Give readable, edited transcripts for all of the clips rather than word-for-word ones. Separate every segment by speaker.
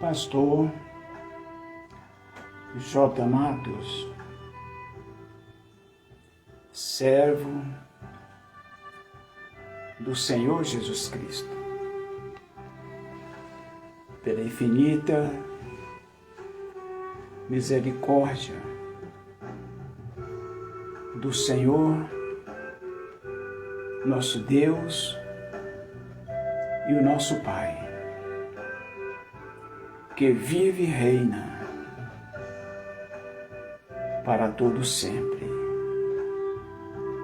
Speaker 1: Pastor J. Matos, servo do Senhor Jesus Cristo, pela infinita misericórdia do Senhor, nosso Deus e o nosso Pai, que vive e reina para todo sempre.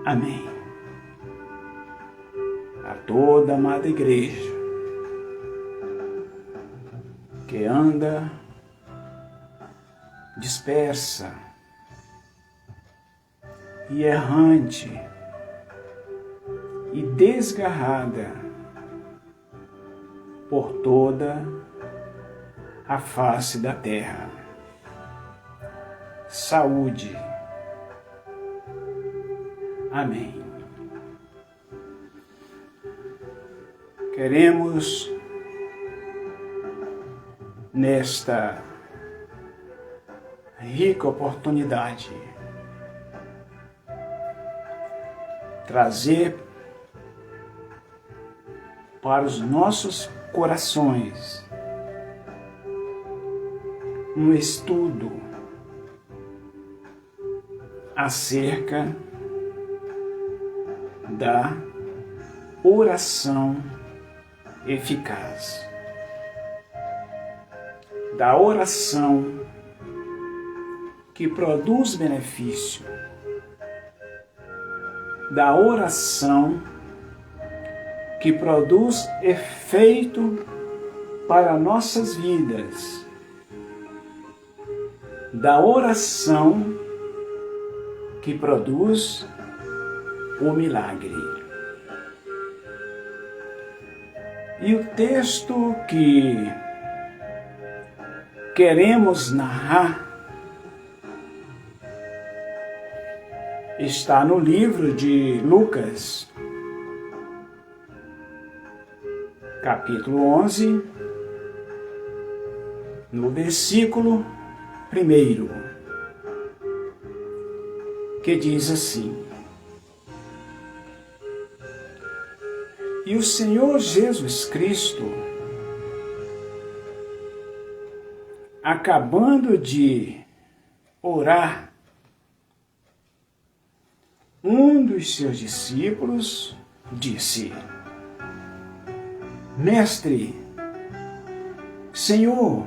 Speaker 1: Amém. A toda a amada igreja que anda dispersa e errante e desgarrada por toda a face da terra. Saúde. Amém. Queremos, nesta rica oportunidade, trazer para os nossos corações um estudo acerca da oração eficaz, da oração que produz benefício, da oração que produz efeito para nossas vidas, da oração que produz o milagre. E o texto que queremos narrar está no livro de Lucas, capítulo 11, no versículo 1, que diz assim: E o Senhor Jesus Cristo, acabando de orar, um dos seus discípulos disse: Mestre, Senhor,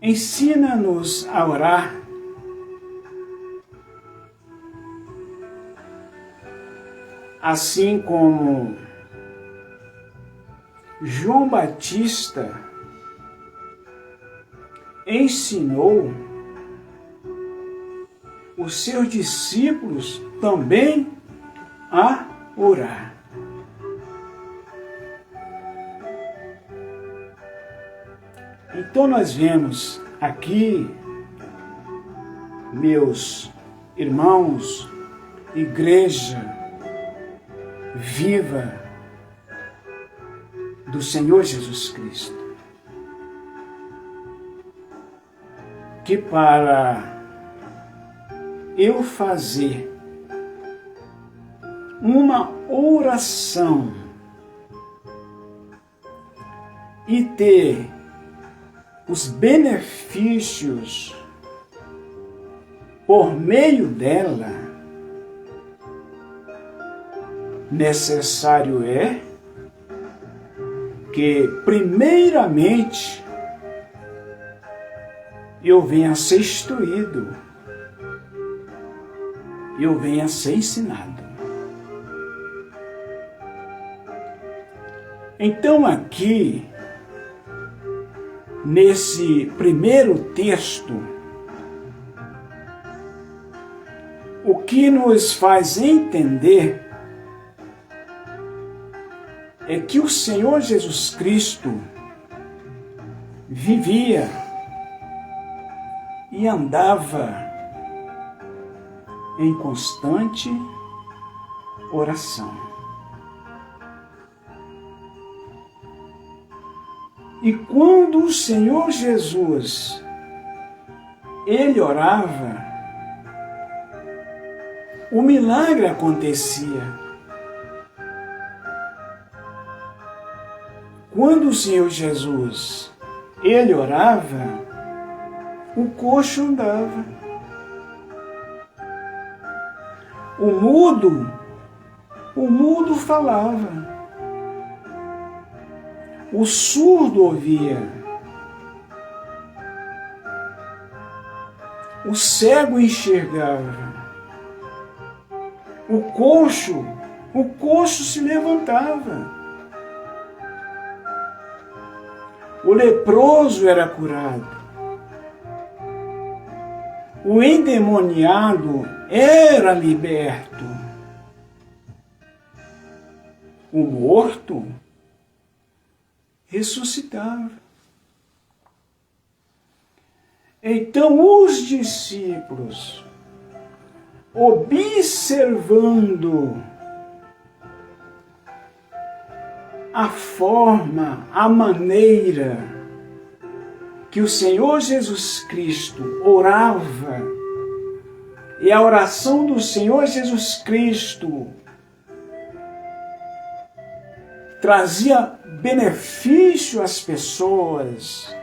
Speaker 1: ensina-nos a orar, assim como João Batista ensinou os seus discípulos também a orar. Então nós vemos aqui, meus irmãos, igreja viva do Senhor Jesus Cristo, que para eu fazer uma oração e ter os benefícios por meio dela, necessário é que, primeiramente, eu venha a ser instruído, eu venha a ser ensinado. Então aqui, nesse primeiro texto, o que nos faz entender é que o Senhor Jesus Cristo vivia e andava em constante oração. E quando o Senhor Jesus, ele orava, o milagre acontecia. Quando o Senhor Jesus, ele orava, o coxo andava. O mudo falava. O surdo ouvia. O cego enxergava. O coxo se levantava. O leproso era curado. O endemoniado era liberto. O morto ressuscitava. Então os discípulos, observando a forma, a maneira que o Senhor Jesus Cristo orava, e a oração do Senhor Jesus Cristo trazia benefício às pessoas.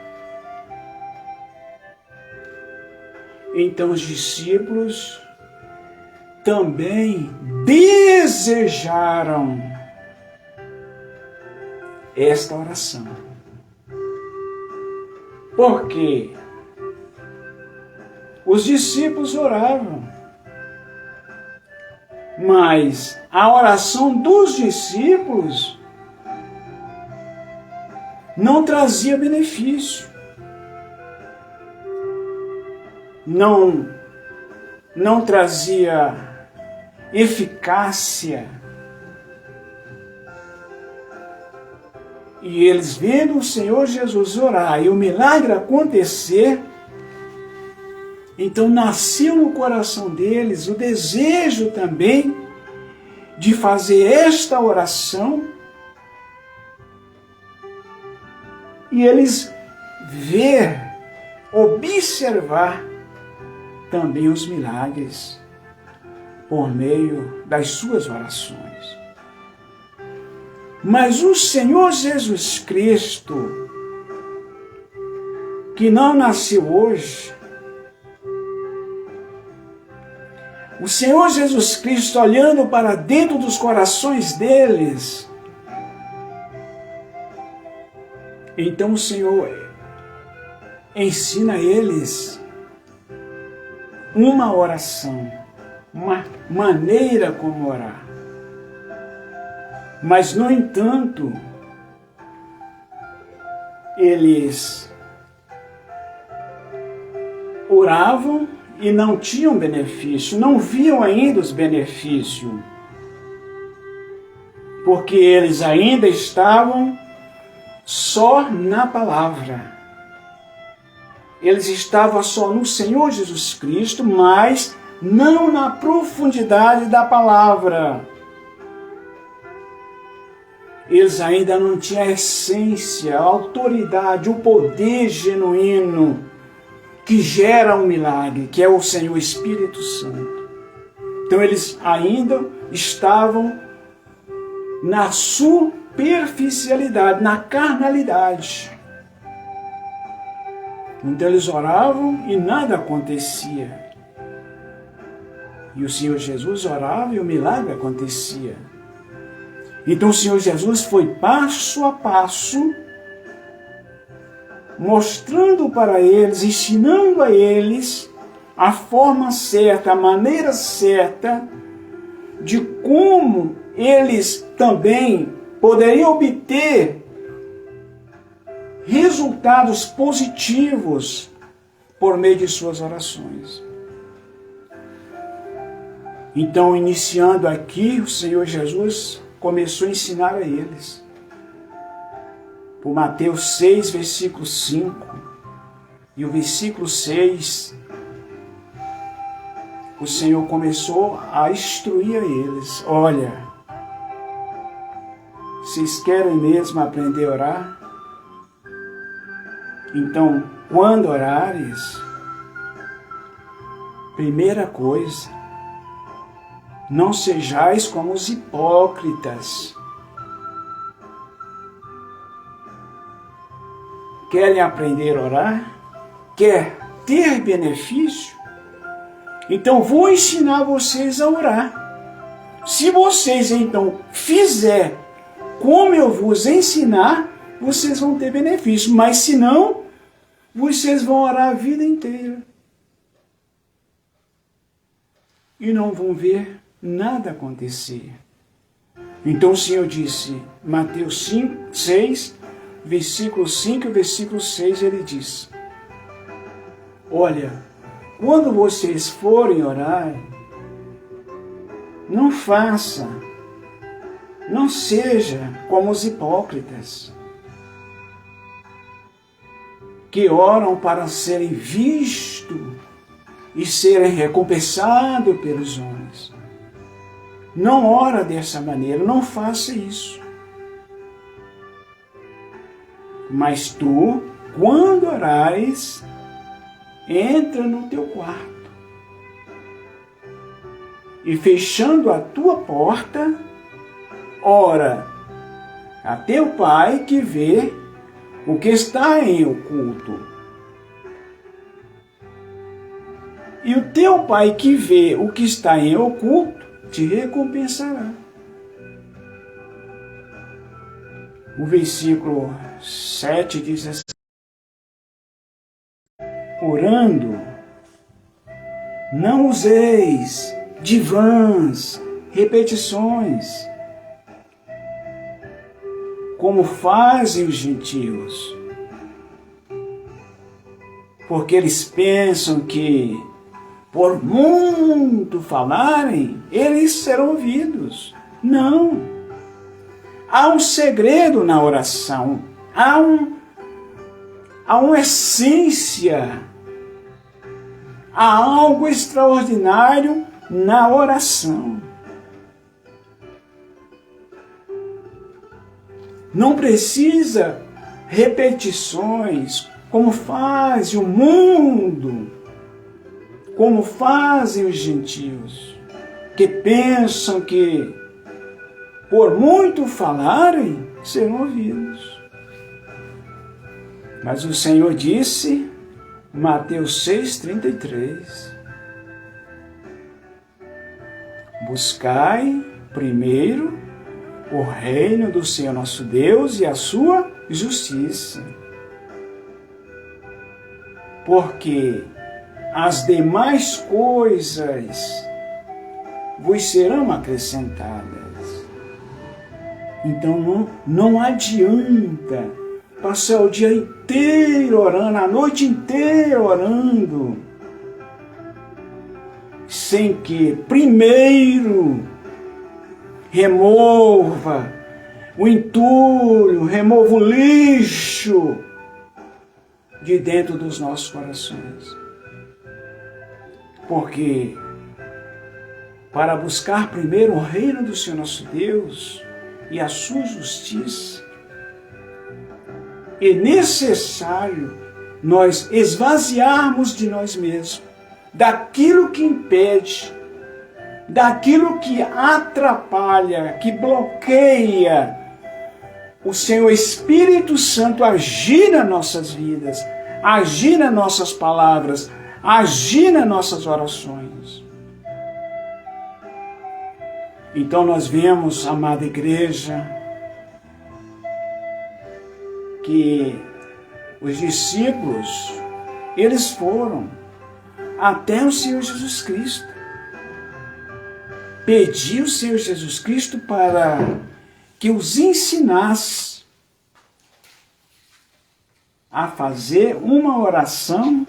Speaker 1: Então os discípulos também desejaram esta oração. Por quê? Os discípulos oravam, mas a oração dos discípulos não trazia benefício, não trazia eficácia. E eles vendo o Senhor Jesus orar e o milagre acontecer, então nasceu no coração deles o desejo também de fazer esta oração, e eles observar também os milagres por meio das suas orações. Mas o Senhor Jesus Cristo, que não nasceu hoje, o Senhor Jesus Cristo olhando para dentro dos corações deles, então o Senhor ensina a eles uma oração, uma maneira como orar. Mas, no entanto, eles oravam e não tinham benefício, não viam ainda os benefícios, porque eles ainda estavam só na palavra. Eles estavam só no Senhor Jesus Cristo, mas não na profundidade da palavra. Eles ainda não tinham a essência, a autoridade, o poder genuíno que gera um milagre, que é o Senhor Espírito Santo. Então eles ainda estavam na superficialidade, na carnalidade. Então eles oravam e nada acontecia. E o Senhor Jesus orava e o milagre acontecia. Então o Senhor Jesus foi passo a passo, mostrando para eles, ensinando a eles a forma certa, a maneira certa de como eles também poderiam obter resultados positivos por meio de suas orações. Então, iniciando aqui, o Senhor Jesus começou a ensinar a eles. Por Mateus 6, versículo 5 e o versículo 6, o Senhor começou a instruir a eles. Olha, vocês querem mesmo aprender a orar? Então, quando orares, primeira coisa, não sejais como os hipócritas. Querem aprender a orar? Quer ter benefício? Então vou ensinar vocês a orar. Se vocês então fizer como eu vos ensinar, vocês vão ter benefício. Mas se não, vocês vão orar a vida inteira e não vão ver nada acontecer. Então o Senhor disse, Mateus 6, versículo 5 e versículo 6, ele diz: olha, quando vocês forem orar, não faça, não seja como os hipócritas, que oram para serem vistos e serem recompensados pelos homens. Não ora dessa maneira, não faça isso. Mas tu, quando orares, entra no teu quarto e fechando a tua porta, ora a teu Pai que vê o que está em oculto. E o teu Pai que vê o que está em oculto te recompensará. O versículo 7 diz assim: orando, não useis de vãs repetições, como fazem os gentios, porque eles pensam que, por muito falarem, eles serão ouvidos. Não. Há um segredo na oração. Há uma essência. Há algo extraordinário na oração. Não precisa repetições, como faz o mundo, como fazem os gentios, que pensam que, por muito falarem, serão ouvidos. Mas o Senhor disse, Mateus 6,33, buscai primeiro o reino do Senhor nosso Deus e a sua justiça, porque as demais coisas vos serão acrescentadas. Então não adianta passar o dia inteiro orando, a noite inteira orando, sem que primeiro remova o entulho, remova o lixo de dentro dos nossos corações. Porque para buscar primeiro o reino do Senhor nosso Deus e a sua justiça, é necessário nós esvaziarmos de nós mesmos, daquilo que impede, daquilo que atrapalha, que bloqueia o Senhor Espírito Santo agir nas nossas vidas, agir nas nossas palavras, agir nas nossas orações. Então nós vemos, amada igreja, que os discípulos, eles foram até o Senhor Jesus Cristo, pedir o Senhor Jesus Cristo para que os ensinasse a fazer uma oração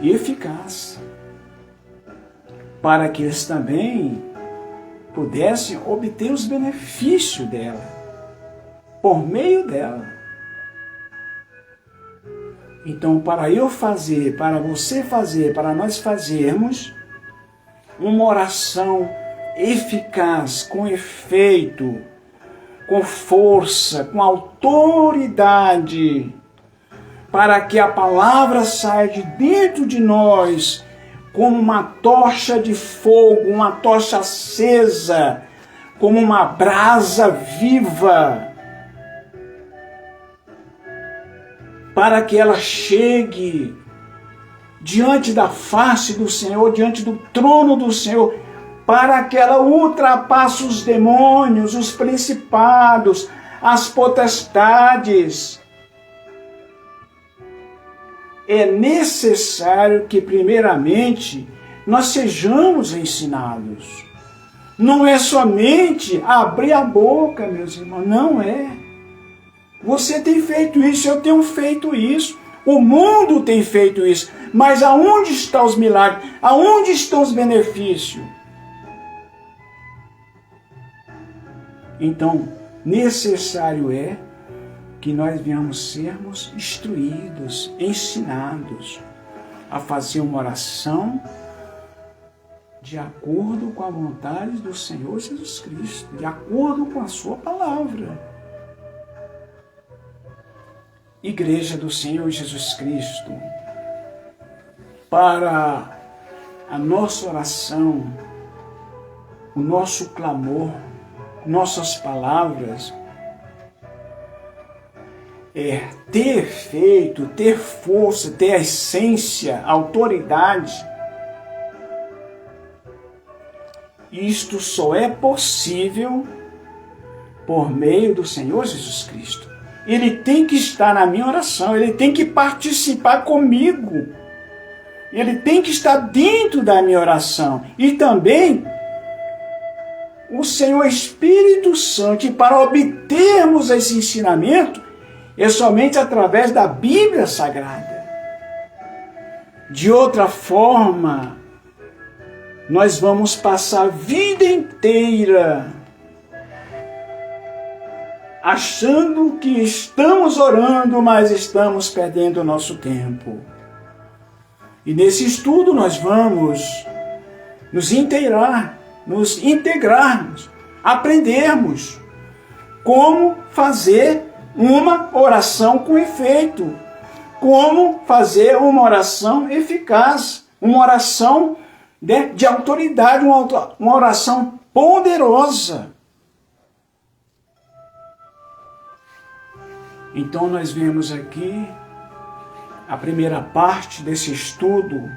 Speaker 1: eficaz, para que eles também pudessem obter os benefícios dela, por meio dela. Então, para eu fazer, para você fazer, para nós fazermos uma oração eficaz, com efeito, com força, com autoridade, para que a palavra saia de dentro de nós como uma tocha de fogo, uma tocha acesa, como uma brasa viva, para que ela chegue diante da face do Senhor, diante do trono do Senhor, para que ela ultrapasse os demônios, os principados, as potestades. É necessário que, primeiramente, nós sejamos ensinados. Não é somente abrir a boca, meus irmãos, não é. Você tem feito isso, eu tenho feito isso, o mundo tem feito isso, mas aonde estão os milagres? Aonde estão os benefícios? Então, necessário é que nós venhamos sermos instruídos, ensinados a fazer uma oração de acordo com a vontade do Senhor Jesus Cristo, de acordo com a sua palavra. Igreja do Senhor Jesus Cristo, para a nossa oração, o nosso clamor, nossas palavras, ter efeito, ter força, ter a essência, a autoridade. Isto só é possível por meio do Senhor Jesus Cristo. Ele tem que estar na minha oração, ele tem que participar comigo, ele tem que estar dentro da minha oração. E também o Senhor Espírito Santo, e para obtermos esse ensinamento, é somente através da Bíblia Sagrada. De outra forma, nós vamos passar a vida inteira achando que estamos orando, mas estamos perdendo o nosso tempo. E nesse estudo nós vamos nos integrarmos, aprendermos como fazer uma oração com efeito, como fazer uma oração eficaz, uma oração de autoridade, uma oração poderosa. Então nós vemos aqui a primeira parte desse estudo,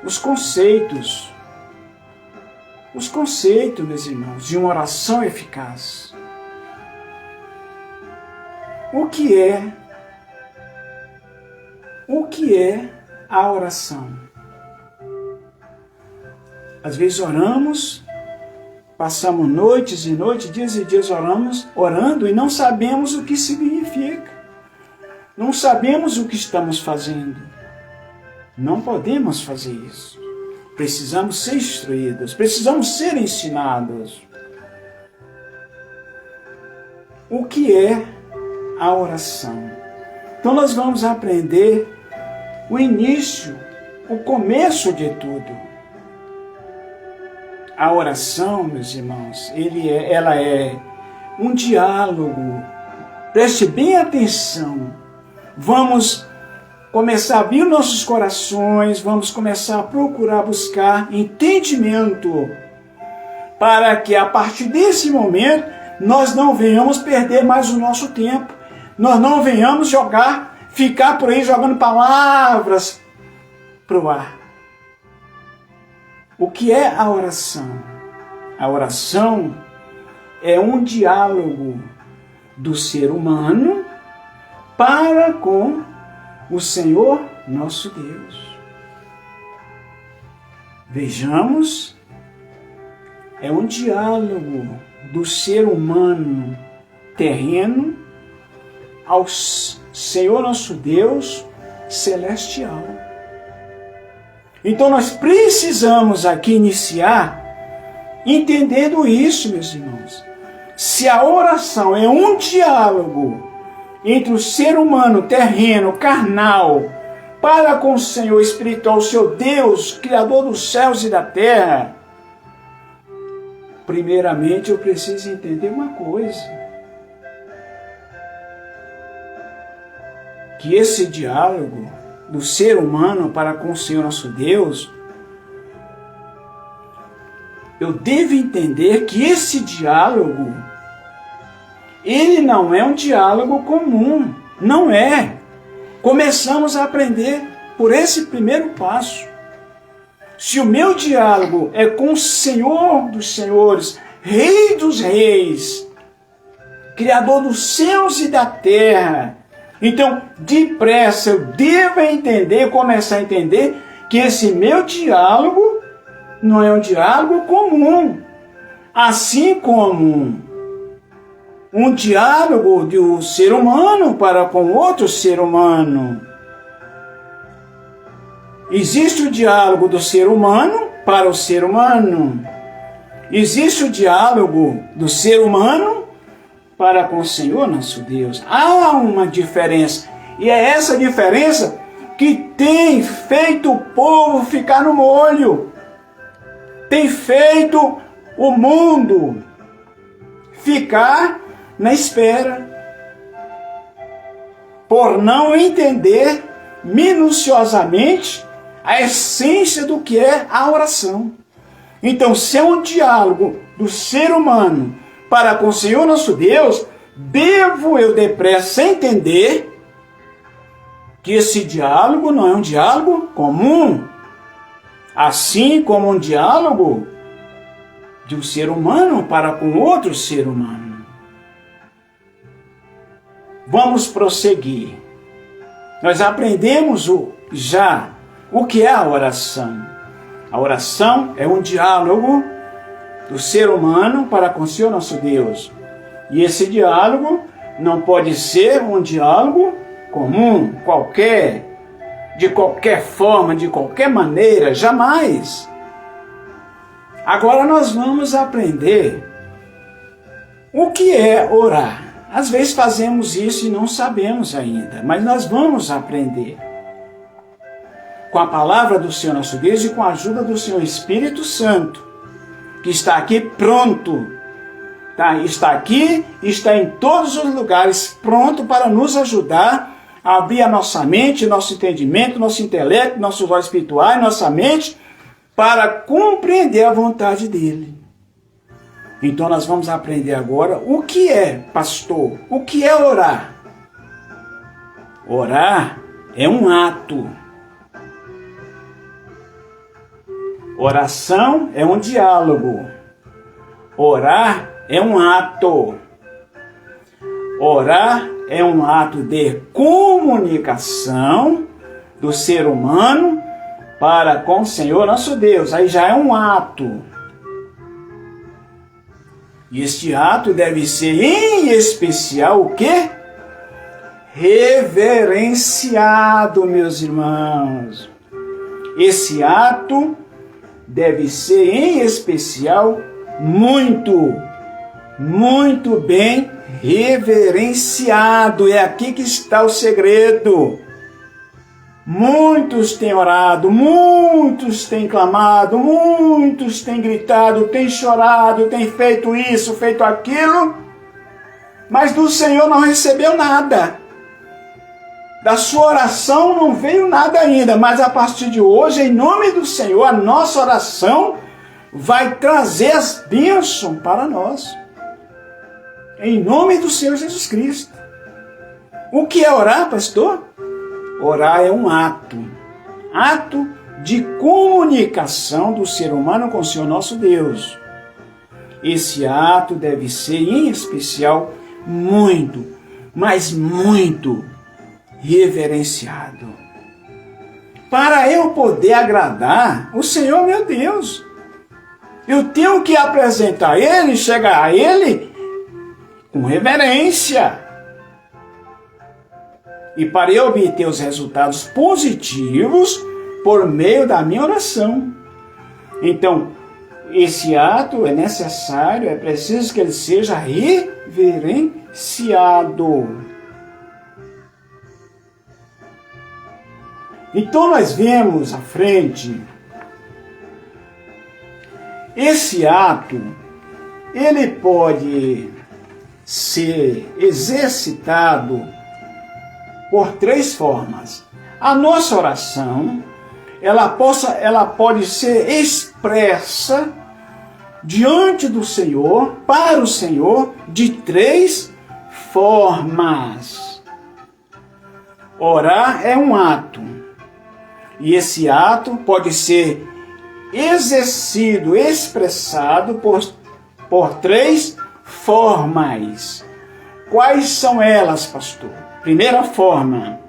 Speaker 1: os conceitos, meus irmãos, de uma oração eficaz. O que é a oração? Às vezes oramos, passamos noites e noites, dias e dias orando e não sabemos o que significa. Não sabemos o que estamos fazendo. Não podemos fazer isso. Precisamos ser instruídos, precisamos ser ensinados. O que é a oração? Então nós vamos aprender o início, o começo de tudo. A oração, meus irmãos, ela é um diálogo. Preste bem atenção. Vamos começar a abrir nossos corações, vamos começar a procurar buscar entendimento, para que a partir desse momento nós não venhamos perder mais o nosso tempo, nós não venhamos ficar por aí jogando palavras para o ar. O que é a oração? A oração é um diálogo do ser humano para com o Senhor nosso Deus. Vejamos, é um diálogo do ser humano terreno ao Senhor nosso Deus celestial. Então nós precisamos aqui iniciar entendendo isso, meus irmãos. Se a oração é um diálogo entre o ser humano terreno, carnal, para com o Senhor espiritual, o seu Deus, Criador dos céus e da terra, primeiramente eu preciso entender uma coisa. que esse diálogo do ser humano para com o Senhor nosso Deus, eu devo entender que esse diálogo, ele não é um diálogo comum, não é. Começamos a aprender por esse primeiro passo. Se o meu diálogo é com o Senhor dos senhores, Rei dos reis, Criador dos céus e da terra, então, depressa, eu devo entender, começar a entender que esse meu diálogo não é um diálogo comum. Assim como um diálogo de um ser humano para com outro ser humano. Existe o diálogo do ser humano para o ser humano. Existe o diálogo do ser humano para com o Senhor nosso Deus. Há uma diferença. E é essa diferença que tem feito o povo ficar no molho. Tem feito o mundo ficar na espera. Por não entender minuciosamente a essência do que é a oração. Então, se é um diálogo do ser humano para com o Senhor nosso Deus, devo eu depressa entender que esse diálogo não é um diálogo comum, assim como um diálogo de um ser humano para com outro ser humano. Vamos prosseguir. Nós aprendemos já o que é a oração. A oração é um diálogo do ser humano para com o Senhor nosso Deus. E esse diálogo não pode ser um diálogo comum, qualquer, de qualquer forma, de qualquer maneira, jamais. Agora nós vamos aprender o que é orar. Às vezes fazemos isso e não sabemos ainda, mas nós vamos aprender. Com a palavra do Senhor nosso Deus e com a ajuda do Senhor Espírito Santo, que está aqui pronto, está aqui, está em todos os lugares, pronto para nos ajudar a abrir a nossa mente, nosso entendimento, nosso intelecto, nossos olhos espirituais, nossa mente, para compreender a vontade dEle. Então nós vamos aprender agora o que é, pastor, o que é orar. Orar é um ato. Oração é um diálogo. Orar é um ato. Orar é um ato de comunicação do ser humano para com o Senhor nosso Deus. Aí já é um ato. E este ato deve ser em especial o quê? Reverenciado, meus irmãos. Esse ato deve ser em especial muito bem reverenciado. É aqui que está o segredo. Muitos têm orado, muitos têm clamado, muitos têm gritado, têm chorado, têm feito isso, feito aquilo, mas do Senhor não recebeu nada. Da sua oração não veio nada ainda, mas a partir de hoje, em nome do Senhor, a nossa oração vai trazer as bênçãos para nós. Em nome do Senhor Jesus Cristo. O que é orar, pastor? Orar é um ato de comunicação do ser humano com o Senhor nosso Deus. Esse ato deve ser, em especial, muito, mas muito reverenciado. Para eu poder agradar o Senhor meu Deus, eu tenho que apresentar a Ele, chegar a Ele com reverência. E para eu obter os resultados positivos por meio da minha oração. Então, esse ato é necessário, é preciso que ele seja reverenciado. Então nós vemos à frente, esse ato, ele pode ser exercitado por três formas. A nossa oração, ela pode ser expressa diante do Senhor, para o Senhor, de três formas. Orar é um ato, e esse ato pode ser exercido, expressado por três formas. Quais são elas, pastor? Primeira forma,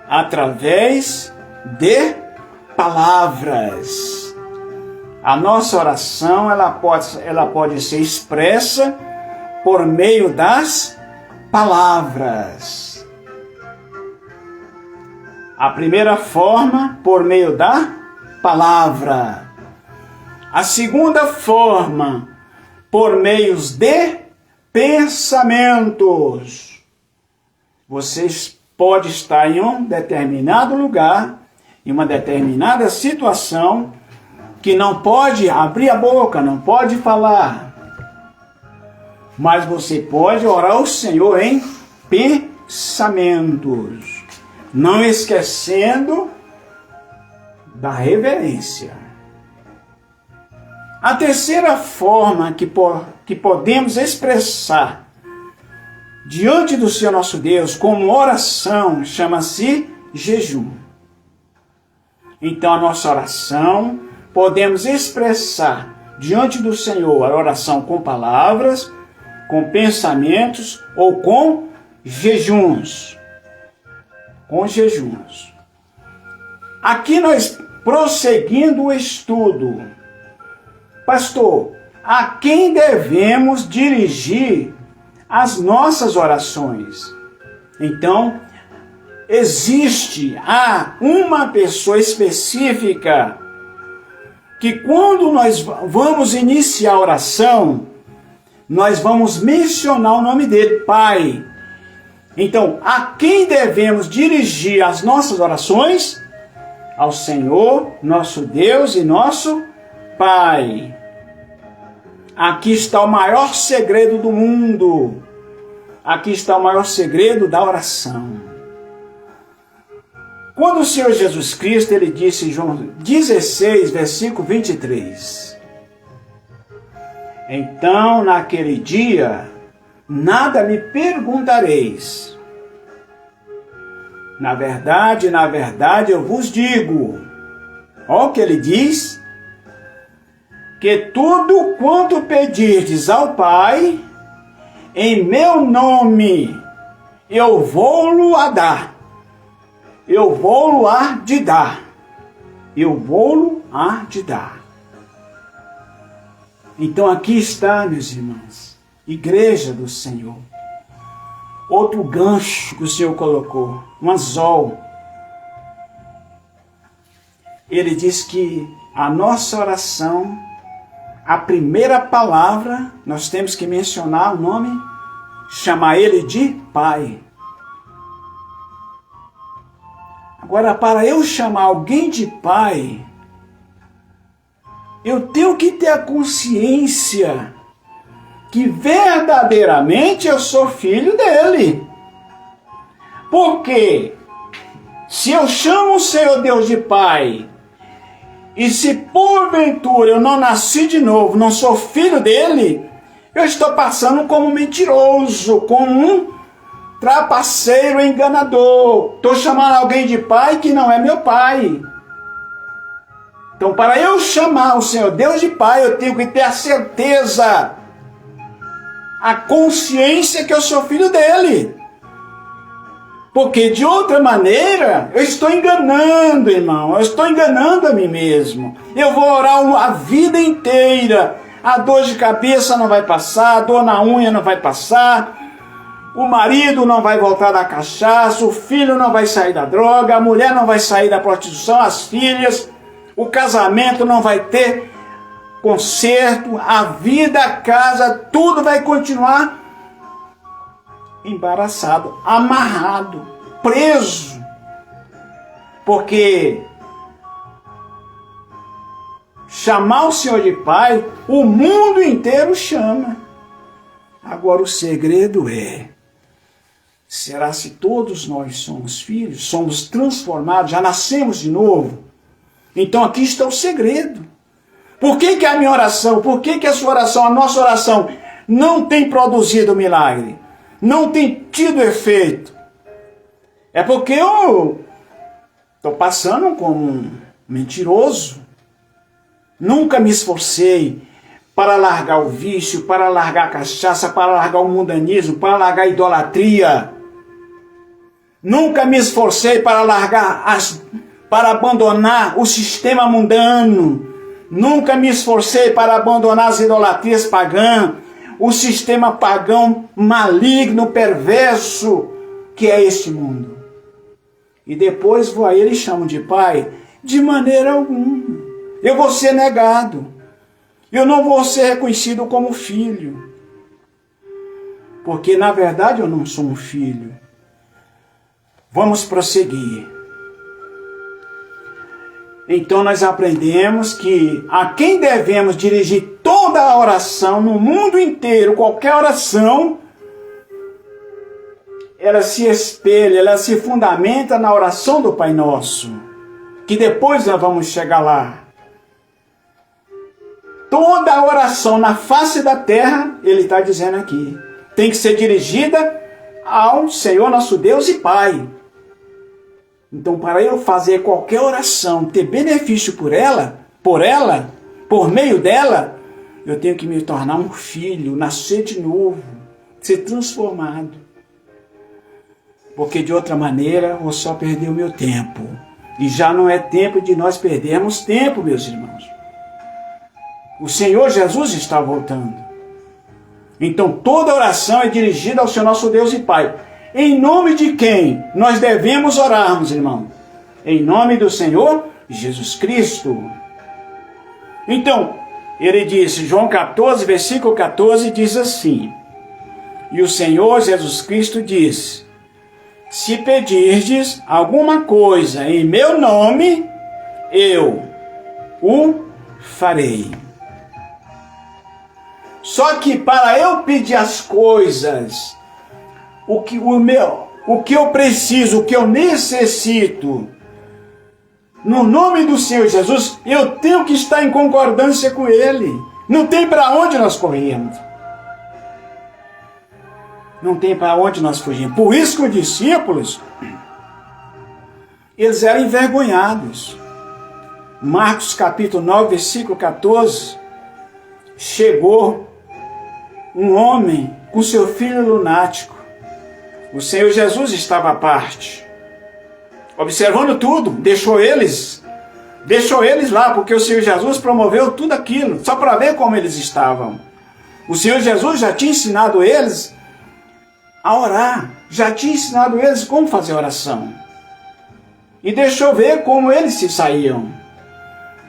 Speaker 1: através de palavras. A nossa oração ela pode ser expressa por meio das palavras. A primeira forma, por meio da palavra. A segunda forma, por meios de pensamentos. Vocês podem estar em um determinado lugar, em uma determinada situação, que não pode abrir a boca, não pode falar. Mas você pode orar ao Senhor em pensamentos, não esquecendo da reverência. A terceira forma que podemos expressar diante do Senhor nosso Deus como oração chama-se jejum. Então a nossa oração podemos expressar diante do Senhor a oração com palavras, com pensamentos ou com jejuns. Com jejuns. Aqui nós prosseguindo o estudo. Pastor, a quem devemos dirigir as nossas orações? Então, há uma pessoa específica que quando nós vamos iniciar a oração, nós vamos mencionar o nome dele, Pai. Então, a quem devemos dirigir as nossas orações? Ao Senhor, nosso Deus e nosso Pai. Aqui está o maior segredo do mundo. Aqui está o maior segredo da oração. Quando o Senhor Jesus Cristo, ele disse em João 16, versículo 23. Então, naquele dia, nada me perguntareis. Na verdade, eu vos digo. Olha o que ele diz. Que tudo quanto pedirdes ao Pai, em meu nome, eu vou-lo a dar. Eu vou-lo a de dar. Eu vou-lo a de dar. Então aqui está, meus irmãos, Igreja do Senhor. Outro gancho que o Senhor colocou, um anzol. Ele diz que a nossa oração, a primeira palavra, nós temos que mencionar o nome, chamar ele de Pai. Agora, para eu chamar alguém de Pai, eu tenho que ter a consciência que verdadeiramente eu sou filho dele. Porque se eu chamo o Senhor Deus de Pai, e se porventura eu não nasci de novo, não sou filho dele, eu estou passando como mentiroso, como um trapaceiro enganador. Estou chamando alguém de pai que não é meu pai. Então, para eu chamar o Senhor Deus de Pai, eu tenho que ter a certeza, a consciência que eu sou filho dele. Porque de outra maneira, eu estou enganando, irmão. Eu estou enganando a mim mesmo. Eu vou orar a vida inteira. A dor de cabeça não vai passar, a dor na unha não vai passar. O marido não vai voltar da cachaça, o filho não vai sair da droga, a mulher não vai sair da prostituição, as filhas, o casamento não vai ter conserto, a vida, a casa, tudo vai continuar embaraçado, amarrado, preso. Porque chamar o Senhor de Pai, o mundo inteiro chama. Agora o segredo é, Será se todos nós somos filhos, somos transformados, já nascemos de novo? Então aqui está o segredo. Por que a minha oração, por que a sua oração, a nossa oração não tem produzido milagre? Não tem tido efeito? É porque eu estou passando como um mentiroso. Nunca me esforcei para largar o vício, para largar a cachaça, para largar o mundanismo, para largar a idolatria. Nunca me esforcei para para abandonar o sistema mundano. Nunca me esforcei para abandonar as idolatrias pagãs, o sistema pagão maligno, perverso, que é este mundo. E depois vou a ele e chamo de pai? De maneira alguma. Eu vou ser negado. Eu não vou ser reconhecido como filho. Porque na verdade eu não sou um filho. Vamos prosseguir. Então nós aprendemos que a quem devemos dirigir toda a oração no mundo inteiro, qualquer oração, ela se espelha, ela se fundamenta na oração do Pai Nosso, que depois nós vamos chegar lá. Toda a oração na face da terra, ele está dizendo aqui, tem que ser dirigida ao Senhor nosso Deus e Pai. Então, para eu fazer qualquer oração, ter benefício por por meio dela, eu tenho que me tornar um filho, nascer de novo, ser transformado. Porque de outra maneira, eu vou só perder o meu tempo. E já não é tempo de nós perdermos tempo, meus irmãos. O Senhor Jesus está voltando. Então, toda oração é dirigida ao Senhor nosso Deus e Pai. Em nome de quem nós devemos orarmos, irmão? Em nome do Senhor Jesus Cristo. Então, ele disse, João 14, versículo 14, diz assim, e o Senhor Jesus Cristo disse, se pedirdes alguma coisa em meu nome, eu o farei. Só que para eu pedir as coisas, o que eu preciso, o que eu necessito, no nome do Senhor Jesus, eu tenho que estar em concordância com Ele. Não tem para onde nós corrermos. Não tem para onde nós fugirmos. Por isso que os discípulos, eles eram envergonhados. Marcos capítulo 9, versículo 14, chegou um homem com seu filho lunático. O Senhor Jesus estava à parte, observando tudo, deixou eles lá, porque o Senhor Jesus promoveu tudo aquilo, só para ver como eles estavam. O Senhor Jesus já tinha ensinado eles a orar, já tinha ensinado eles como fazer oração, e deixou ver como eles se saíam.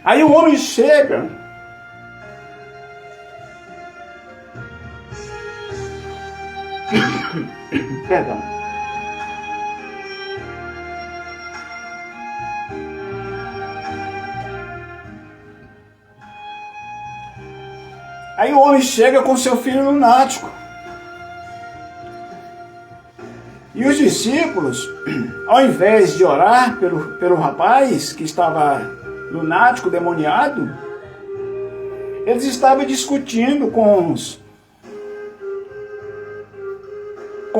Speaker 1: Aí o homem chega, perdão. Aí o homem chega com seu filho lunático. E os discípulos, ao invés de orar pelo rapaz que estava lunático, demoniado, eles estavam discutindo com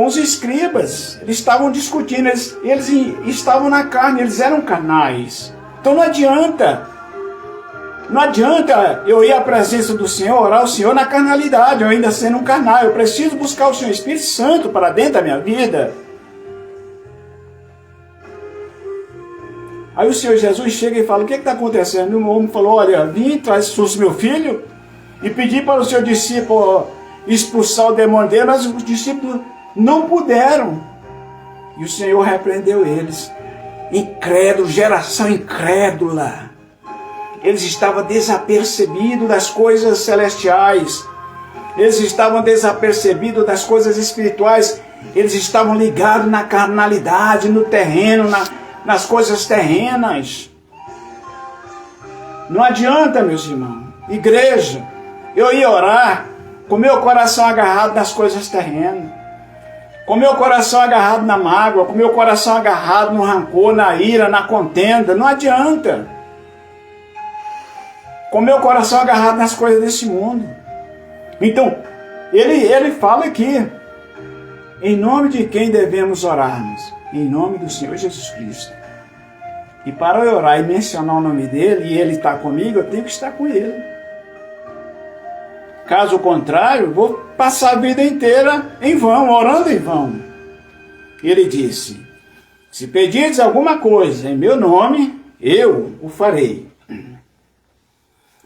Speaker 1: os escribas. Eles estavam discutindo, eles estavam na carne, eles eram carnais. Então não adianta eu ir à presença do Senhor, orar ao Senhor na carnalidade, eu ainda sendo um carnal. Eu preciso buscar o Senhor Espírito Santo para dentro da minha vida. Aí o Senhor Jesus chega e fala, o que está acontecendo? E o homem falou, olha, vim, traz meu filho, e pedi para o seu discípulo expulsar o demônio dele, mas os discípulos não puderam. E o Senhor repreendeu eles. Incrédulo, geração incrédula. Eles estavam desapercebidos das coisas celestiais. Eles estavam desapercebidos das coisas espirituais. Eles estavam ligados na carnalidade, no terreno, nas coisas terrenas. Não adianta, meus irmãos. Igreja, eu ia orar com meu coração agarrado nas coisas terrenas. com meu coração agarrado na mágoa, com meu coração agarrado no rancor, na ira, na contenda. Não adianta. Com meu coração agarrado nas coisas desse mundo. Então, ele fala aqui, em nome de quem devemos orarmos? Em nome do Senhor Jesus Cristo. E para eu orar e mencionar o nome dele, e ele está comigo, eu tenho que estar com ele. Caso contrário, vou passar a vida inteira em vão, orando em vão. Ele disse, se pedirdes alguma coisa em meu nome, eu o farei.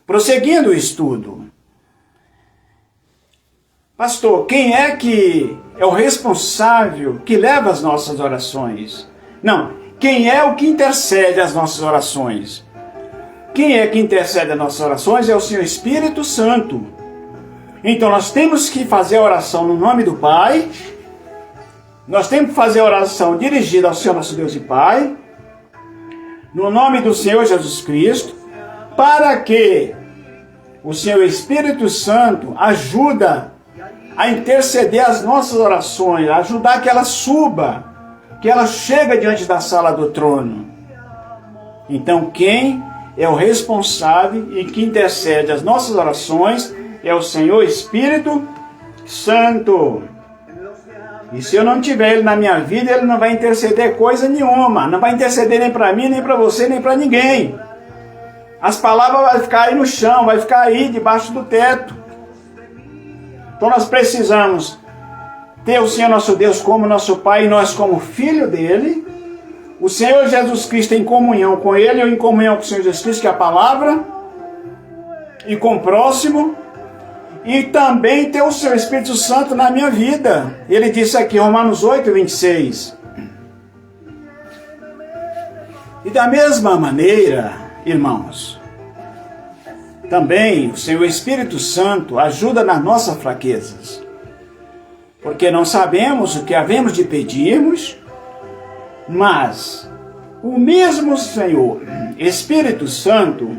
Speaker 1: Prosseguindo o estudo. Pastor, quem é que é o responsável que leva as nossas orações? Não, quem é o que intercede as nossas orações? Quem é que intercede as nossas orações é o Senhor Espírito Santo. Então nós temos que fazer a oração no nome do Pai, nós temos que fazer a oração dirigida ao Senhor nosso Deus e Pai, no nome do Senhor Jesus Cristo, para que o Senhor Espírito Santo ajuda a interceder as nossas orações, a ajudar que ela suba, que ela chegue diante da sala do trono. Então quem é o responsável e que intercede as nossas orações é o Senhor Espírito Santo. E se eu não tiver ele na minha vida, ele não vai interceder coisa nenhuma. Não vai interceder nem para mim, nem para você, nem para ninguém. As palavras vão ficar aí no chão, vai ficar aí debaixo do teto. Então nós precisamos ter o Senhor nosso Deus como nosso Pai e nós como filho dele. O Senhor Jesus Cristo em comunhão com ele, eu em comunhão com o Senhor Jesus Cristo, que é a palavra, e com o próximo. E também ter o seu Espírito Santo na minha vida. Ele disse aqui, Romanos 8, 26. E da mesma maneira, irmãos, também o Senhor Espírito Santo ajuda nas nossas fraquezas. Porque não sabemos o que havemos de pedirmos, mas o mesmo Senhor Espírito Santo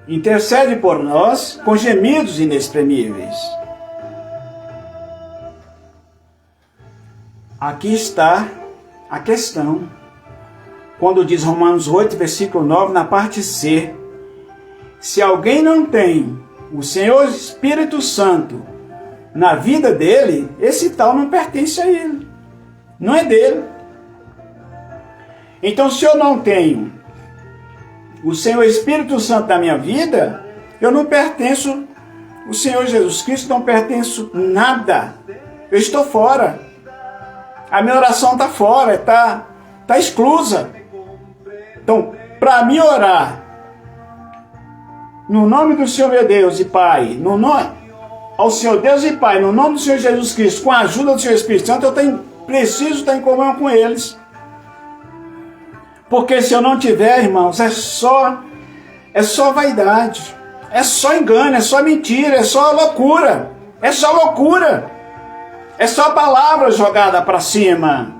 Speaker 1: intercede por nós com gemidos inexprimíveis. Aqui está a questão. Quando diz Romanos 8, versículo 9, na parte C, se alguém não tem o Senhor Espírito Santo na vida dele, esse tal não pertence a ele. Não é dele. Então, se eu não tenho o Senhor Espírito Santo na minha vida, eu não pertenço, o Senhor Jesus Cristo não pertenço nada. Eu estou fora. A minha oração está fora, está exclusa. Então, para mim orar no nome do Senhor meu Deus e Pai, ao Senhor Deus e Pai, no nome do Senhor Jesus Cristo, com a ajuda do Senhor Espírito Santo, eu preciso estar em comunhão com eles. Porque se eu não tiver, irmãos, é só vaidade, é só engano, é só mentira, é só loucura, é só palavra jogada para cima.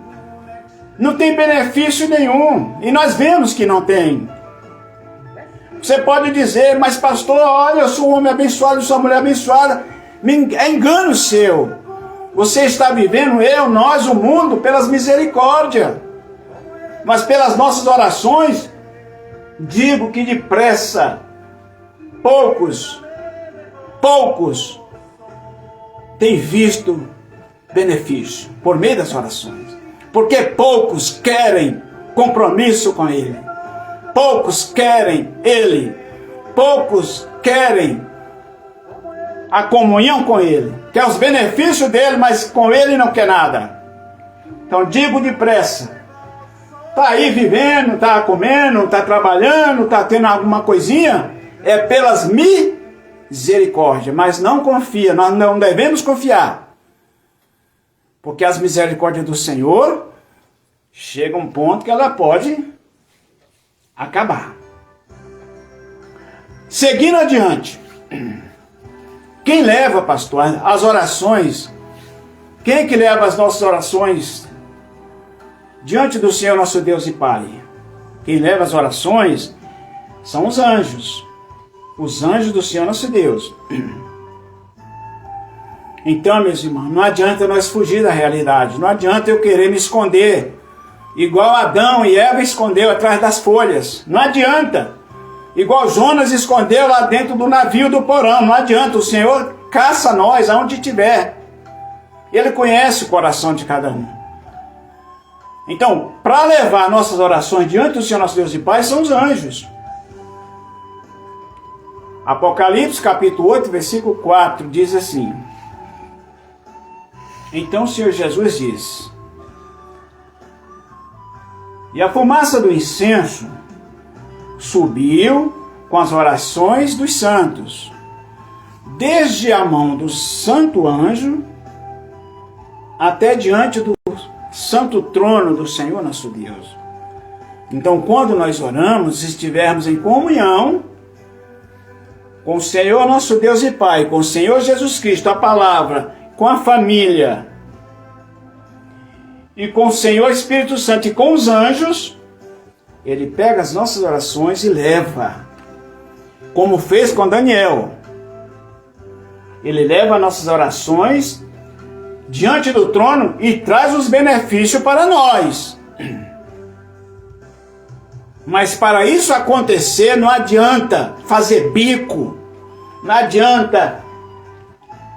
Speaker 1: Não tem benefício nenhum, e nós vemos que não tem. Você pode dizer, mas pastor, olha, eu sou um homem abençoado, eu sou uma mulher abençoada. É engano seu. Você está vivendo, nós, o mundo, pelas misericórdias. Mas pelas nossas orações, digo que depressa, poucos têm visto benefício por meio das orações. Porque poucos querem compromisso com Ele. Poucos querem Ele. Poucos querem a comunhão com Ele. Quer os benefícios dEle, mas com Ele não quer nada. Então digo depressa. Está aí vivendo, está comendo, está trabalhando, está tendo alguma coisinha, é pelas misericórdias, mas não confia, nós não devemos confiar, porque as misericórdias do Senhor chegam a um ponto que ela pode acabar. Seguindo adiante, quem leva, pastor, as orações, quem é que leva as nossas orações diante do Senhor nosso Deus e Pai? Quem leva as orações são os anjos do Senhor nosso Deus. Então, meus irmãos, não adianta nós fugir da realidade, não adianta eu querer me esconder, igual Adão e Eva escondeu atrás das folhas, não adianta. Igual Jonas escondeu lá dentro do navio do porão, não adianta, o Senhor caça nós aonde tiver. Ele conhece o coração de cada um. Então, para levar nossas orações diante do Senhor nosso Deus e Pai, são os anjos. Apocalipse capítulo 8, versículo 4, diz assim: então o Senhor Jesus diz: e a fumaça do incenso subiu com as orações dos santos, desde a mão do santo anjo até diante do santo trono do Senhor nosso Deus. Então, quando nós oramos, estivermos em comunhão com o Senhor nosso Deus e Pai, com o Senhor Jesus Cristo, a palavra, com a família, e com o Senhor Espírito Santo e com os anjos, Ele pega as nossas orações e leva, como fez com Daniel. Ele leva nossas orações diante do trono e traz os benefícios para nós. Mas para isso acontecer, não adianta fazer bico,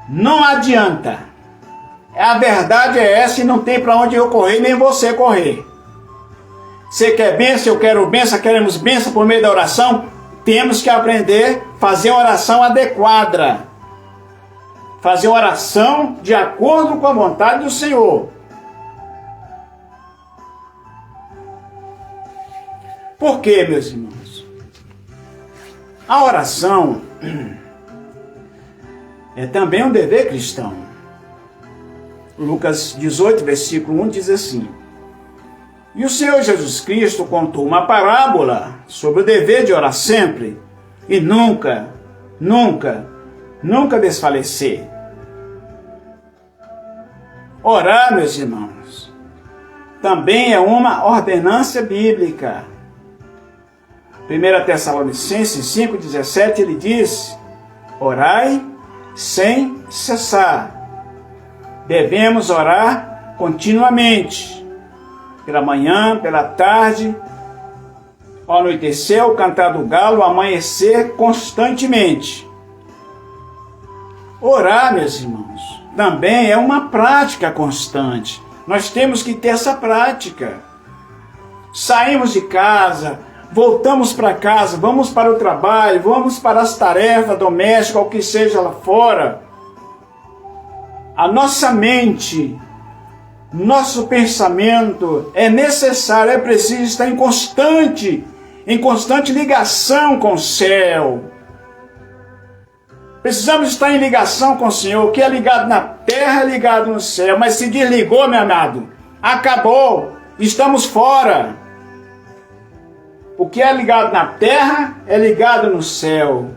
Speaker 1: não adianta. A verdade é essa e não tem para onde eu correr, nem você correr. Você quer bênção, eu quero bênção, queremos bênção por meio da oração, temos que aprender a fazer uma oração adequada. Fazer oração de acordo com a vontade do Senhor. Por quê, meus irmãos? A oração é também um dever cristão. Lucas 18, versículo 1 diz assim: e o Senhor Jesus Cristo contou uma parábola sobre o dever de orar sempre e nunca desfalecer. Orar, meus irmãos, também é uma ordenança bíblica. 1 Tessalonicenses 5,17, ele diz: orai sem cessar. Devemos orar continuamente, pela manhã, pela tarde, ao anoitecer, ao cantar do galo, ao amanhecer, constantemente. Orar, meus irmãos, também é uma prática constante. Nós temos que ter essa prática. Saímos de casa, voltamos para casa, vamos para o trabalho, vamos para as tarefas domésticas, ou o que seja lá fora. A nossa mente, nosso pensamento é necessário, é preciso estar em constante ligação com o céu. Precisamos estar em ligação com o Senhor. O que é ligado na terra é ligado no céu. Mas se desligou, meu amado, acabou. Estamos fora. O que é ligado na terra é ligado no céu.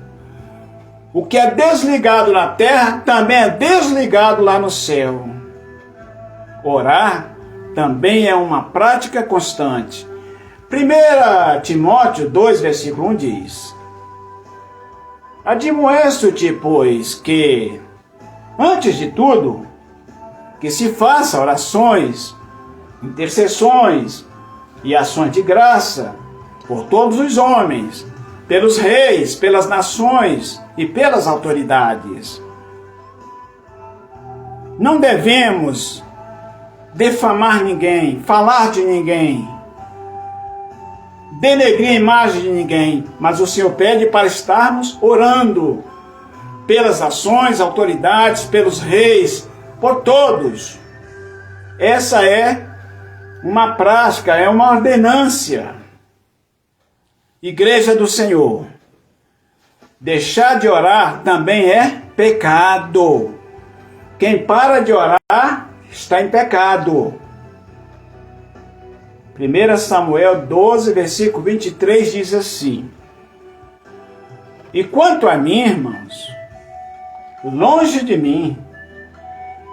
Speaker 1: O que é desligado na terra também é desligado lá no céu. Orar também é uma prática constante. 1 Timóteo 2, versículo 1 diz: admoesto-te, pois, que, antes de tudo, que se faça orações, intercessões e ações de graça por todos os homens, pelos reis, pelas nações e pelas autoridades. Não devemos defamar ninguém, falar de ninguém, denegrir a imagem de ninguém, mas o Senhor pede para estarmos orando pelas ações, autoridades, pelos reis, por todos. Essa é uma prática, é uma ordenância. Igreja do Senhor, deixar de orar também é pecado. Quem para de orar está em pecado. 1 Samuel 12, versículo 23 diz assim: e quanto a mim, irmãos, longe de mim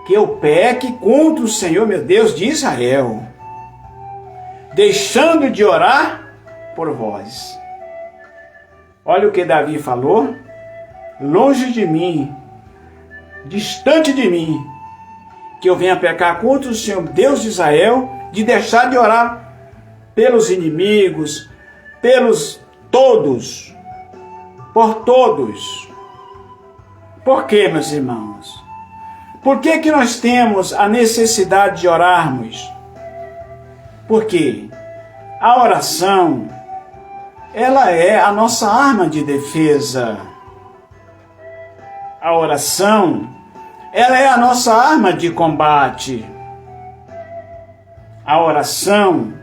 Speaker 1: que eu peque contra o Senhor meu Deus de Israel, deixando de orar por vós. Olha o que Davi falou: longe de mim distante de mim, que eu venha pecar contra o Senhor Deus de Israel, de deixar de orar pelos inimigos, pelos todos, por todos. Por quê, meus irmãos? Por que que nós temos a necessidade de orarmos? Porque a oração, ela é a nossa arma de defesa. A oração, ela é a nossa arma de combate. A oração,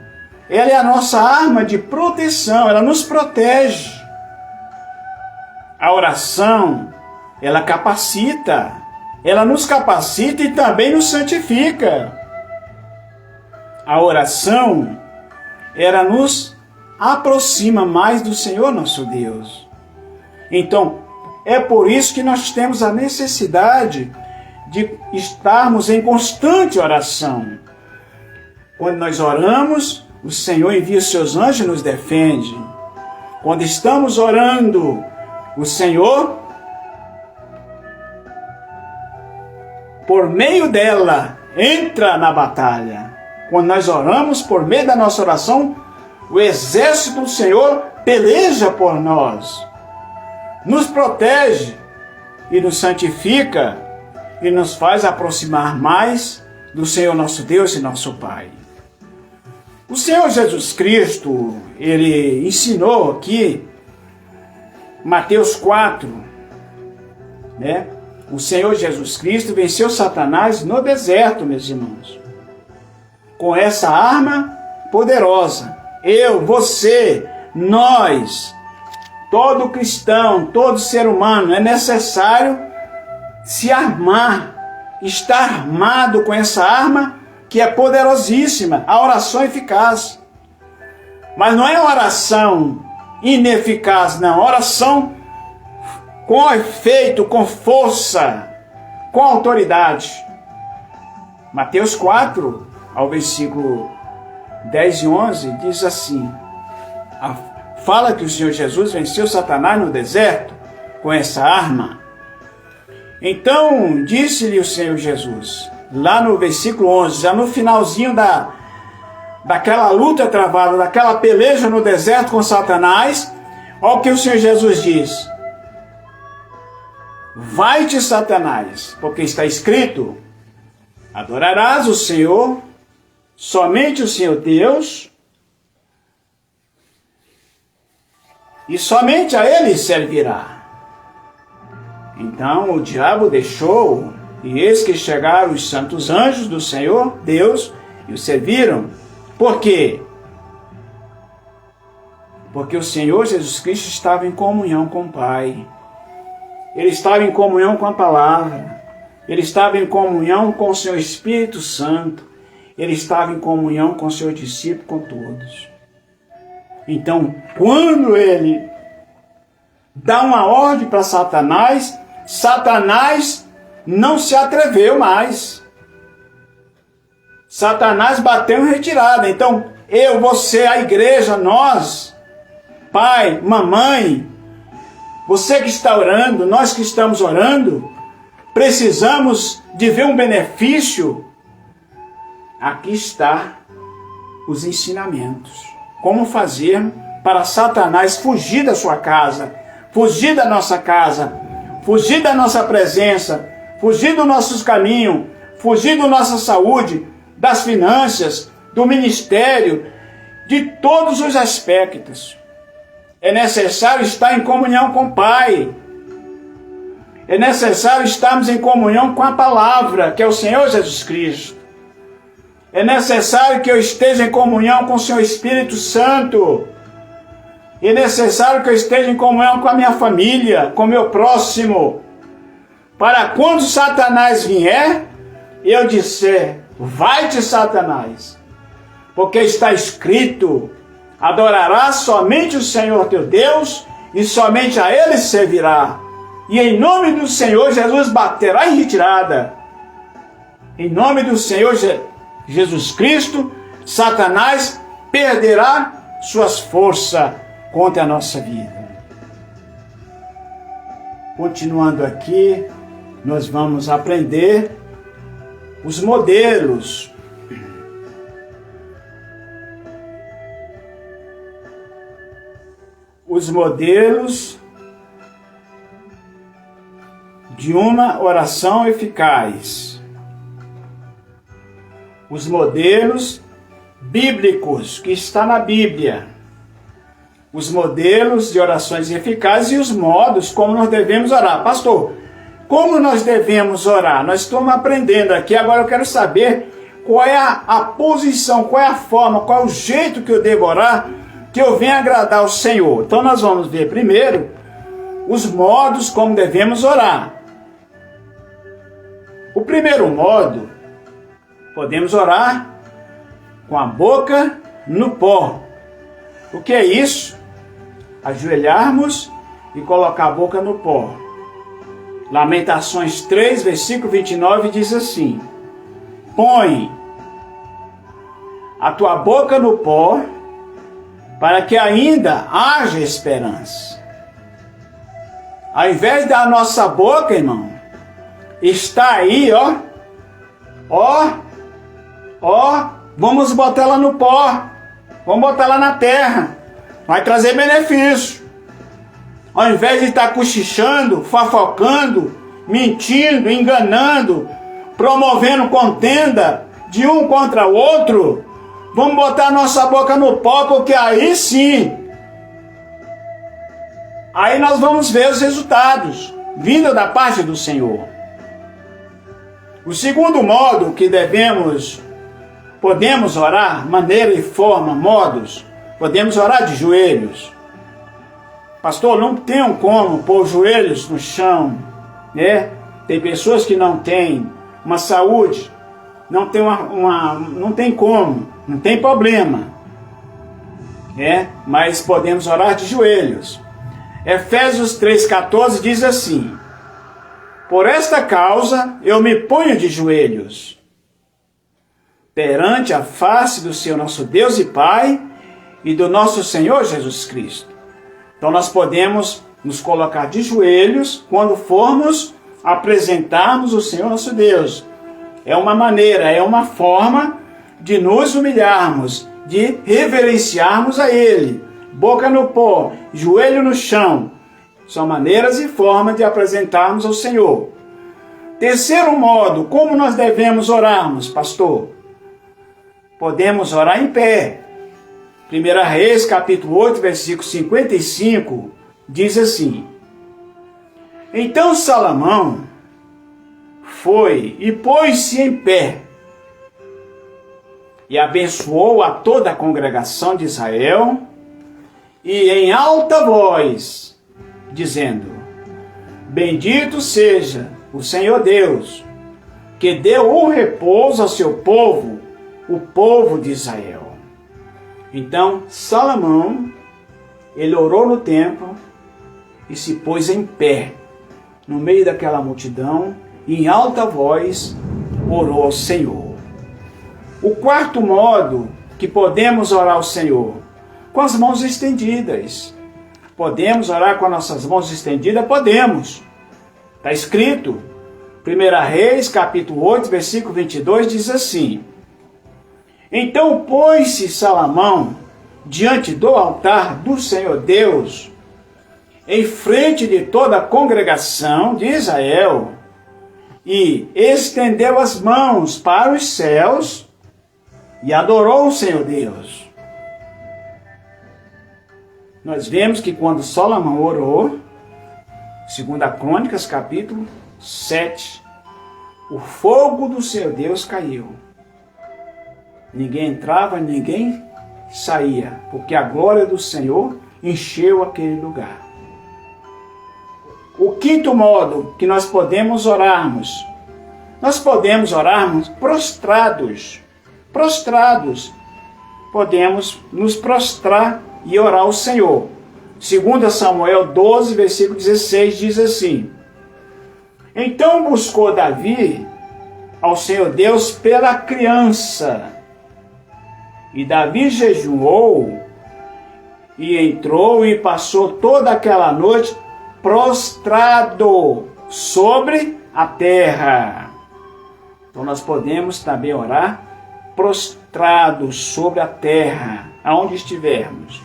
Speaker 1: ela é a nossa arma de proteção, ela nos protege. A oração, ela capacita, ela nos capacita e também nos santifica. A oração, ela nos aproxima mais do Senhor nosso Deus. Então, é por isso que nós temos a necessidade de estarmos em constante oração. Quando nós oramos, o Senhor envia os seus anjos e nos defende. Quando estamos orando, o Senhor, por meio dela, entra na batalha. Quando nós oramos, por meio da nossa oração, o exército do Senhor peleja por nós, nos protege e nos santifica e nos faz aproximar mais do Senhor nosso Deus e nosso Pai. O Senhor Jesus Cristo, Ele ensinou aqui, Mateus 4, né? O Senhor Jesus Cristo venceu Satanás no deserto, meus irmãos, com essa arma poderosa. Eu, você, nós, todo cristão, todo ser humano, é necessário se armar, estar armado com essa arma que é poderosíssima, a oração eficaz. Mas não é uma oração ineficaz, não. Oração com efeito, com força, com autoridade. Mateus 4, ao versículo 10 e 11, diz assim, fala que o Senhor Jesus venceu Satanás no deserto com essa arma. Então, disse-lhe o Senhor Jesus, lá no versículo 11, já no finalzinho daquela luta travada, daquela peleja no deserto com Satanás, olha o que o Senhor Jesus diz. Vai-te, Satanás, porque está escrito, adorarás o Senhor, somente o Senhor Deus, e somente a Ele servirá. Então o diabo deixou, e eis que chegaram os santos anjos do Senhor Deus e o serviram. Por quê? Porque o Senhor Jesus Cristo estava em comunhão com o Pai. Ele estava em comunhão com a palavra. Ele estava em comunhão com o seu Espírito Santo. Ele estava em comunhão com o seu discípulo, com todos. Então, quando ele dá uma ordem para Satanás, Satanás não se atreveu mais. Satanás bateu em retirada. Então, eu, você, a igreja, nós, pai, mamãe, você que está orando, nós que estamos orando, precisamos de ver um benefício. Aqui está os ensinamentos. Como fazer para Satanás fugir da sua casa, fugir da nossa casa, fugir da nossa presença, fugir dos nossos caminhos, fugir da nossa saúde, das finanças, do ministério, de todos os aspectos. É necessário estar em comunhão com o Pai. É necessário estarmos em comunhão com a palavra, que é o Senhor Jesus Cristo. É necessário que eu esteja em comunhão com o Senhor Espírito Santo. É necessário que eu esteja em comunhão com a minha família, com o meu próximo. Para quando Satanás vier, eu disser, vai-te, Satanás. Porque está escrito, adorarás somente o Senhor teu Deus e somente a Ele servirá. E em nome do Senhor Jesus baterá em retirada. Em nome do Senhor Jesus Cristo, Satanás perderá suas forças contra a nossa vida. Continuando aqui, nós vamos aprender os modelos. Os modelos de uma oração eficaz. Os modelos bíblicos que está na Bíblia. Os modelos de orações eficazes e os modos como nós devemos orar. Pastor, como nós devemos orar? Nós estamos aprendendo aqui, agora eu quero saber qual é a posição, qual é a forma, qual é o jeito que eu devo orar, que eu venha agradar ao Senhor. Então nós vamos ver primeiro os modos como devemos orar. O primeiro modo, podemos orar com a boca no pó. O que é isso? Ajoelharmos e colocar a boca no pó. Lamentações 3, versículo 29 diz assim: põe a tua boca no pó, para que ainda haja esperança. Ao invés da nossa boca, irmão, está aí, vamos botar ela no pó, vamos botar ela na terra, vai trazer benefício. Ao invés de estar cochichando, fofocando, mentindo, enganando, promovendo contenda de um contra o outro, vamos botar nossa boca no pó, porque aí sim, aí nós vamos ver os resultados vindo da parte do Senhor. O segundo modo que podemos orar, maneira e forma, modos, podemos orar de joelhos. Pastor, não tem como pôr os joelhos no chão, né? Tem pessoas que não têm uma saúde, não tem não tem como, não tem problema, né? Mas podemos orar de joelhos. Efésios 3,14 diz assim: por esta causa eu me ponho de joelhos perante a face do Senhor nosso Deus e Pai e do nosso Senhor Jesus Cristo. Então nós podemos nos colocar de joelhos quando formos apresentarmos o Senhor nosso Deus. É uma maneira, é uma forma de nos humilharmos, de reverenciarmos a Ele. Boca no pó, joelho no chão. São maneiras e formas de apresentarmos ao Senhor. Terceiro modo, como nós devemos orarmos, pastor? Podemos orar em pé. 1 Reis, capítulo 8, versículo 55, diz assim: então Salomão foi e pôs-se em pé, e abençoou a toda a congregação de Israel, e em alta voz, dizendo: bendito seja o Senhor Deus, que deu o repouso ao seu povo, o povo de Israel. Então, Salomão, ele orou no templo e se pôs em pé, no meio daquela multidão, e em alta voz orou ao Senhor. O quarto modo que podemos orar ao Senhor, com as mãos estendidas. Podemos orar com as nossas mãos estendidas? Podemos. Está escrito, 1 Reis, capítulo 8, versículo 22, diz assim: então pôs-se Salomão diante do altar do Senhor Deus, em frente de toda a congregação de Israel, e estendeu as mãos para os céus e adorou o Senhor Deus. Nós vemos que quando Salomão orou, 2 Crônicas, capítulo 7, o fogo do Senhor Deus caiu. Ninguém entrava, ninguém saía, porque a glória do Senhor encheu aquele lugar. O quinto modo que nós podemos orarmos prostrados. Podemos nos prostrar e orar ao Senhor. 2 Samuel 12, versículo 16, diz assim: então buscou Davi ao Senhor Deus pela criança, e Davi jejuou, e entrou e passou toda aquela noite prostrado sobre a terra. Então nós podemos também orar prostrados sobre a terra, aonde estivermos.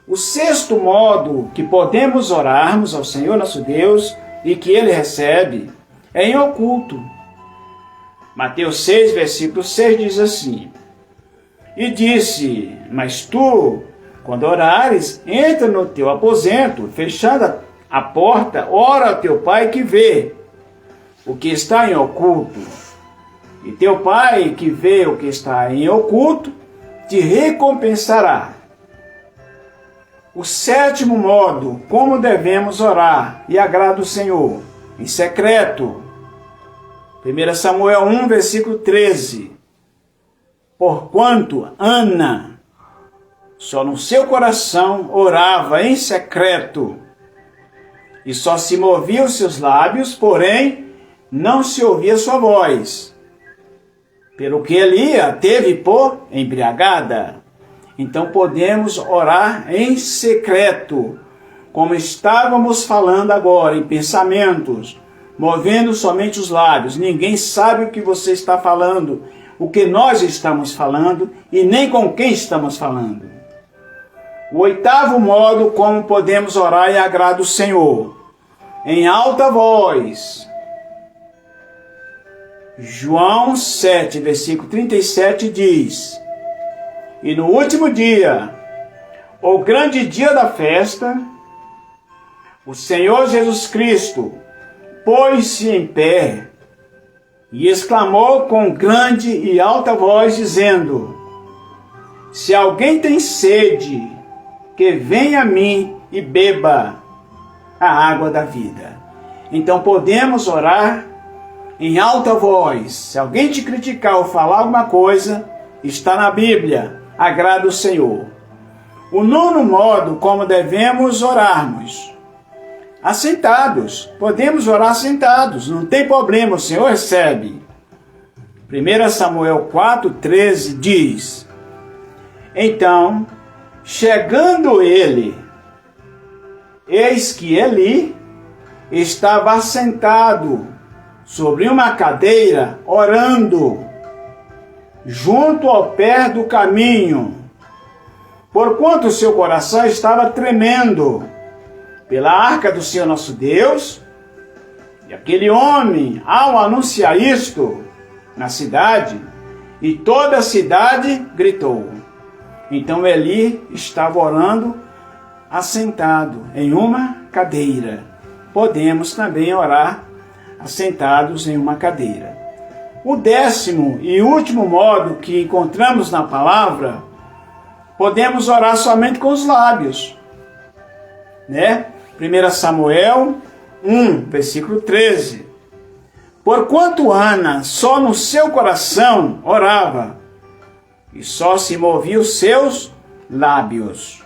Speaker 1: O sexto modo que podemos orarmos ao Senhor nosso Deus e que Ele recebe é em oculto. Mateus 6, versículo 6 diz assim: E disse, mas tu, quando orares, entra no teu aposento, fechada a porta, ora ao teu Pai que vê o que está em oculto. E teu Pai que vê o que está em oculto, te recompensará. O sétimo modo, como devemos orar e agrada o Senhor, em secreto. 1 Samuel 1, versículo 13. Porquanto Ana, só no seu coração, orava em secreto, e só se movia os seus lábios, porém não se ouvia sua voz, pelo que Elia teve por embriagada. Então podemos orar em secreto, como estávamos falando agora, em pensamentos, movendo somente os lábios. Ninguém sabe o que você está falando, o que nós estamos falando e nem com quem estamos falando. O oitavo modo como podemos orar e agrada o Senhor, em alta voz. João 7, versículo 37 diz: E no último dia, o grande dia da festa, o Senhor Jesus Cristo pôs-se em pé e exclamou com grande e alta voz, dizendo: Se alguém tem sede, que venha a mim e beba a água da vida. Então podemos orar em alta voz. Se alguém te criticar ou falar alguma coisa, está na Bíblia, agrada o Senhor. O nono modo como devemos orarmos: assentados. Podemos orar sentados, não tem problema, o Senhor recebe. 1 Samuel 4,13 diz: Então, chegando ele, eis que Eli estava assentado sobre uma cadeira, orando, junto ao pé do caminho, porquanto o seu coração estava tremendo pela arca do Senhor nosso Deus. E aquele homem, ao anunciar isto na cidade, e toda a cidade gritou. Então Eli estava orando assentado em uma cadeira. Podemos também orar assentados em uma cadeira. O décimo e último modo que encontramos na palavra, podemos orar somente com os lábios, né? 1 Samuel 1, versículo 13. Porquanto Ana só no seu coração orava, e só se movia os seus lábios,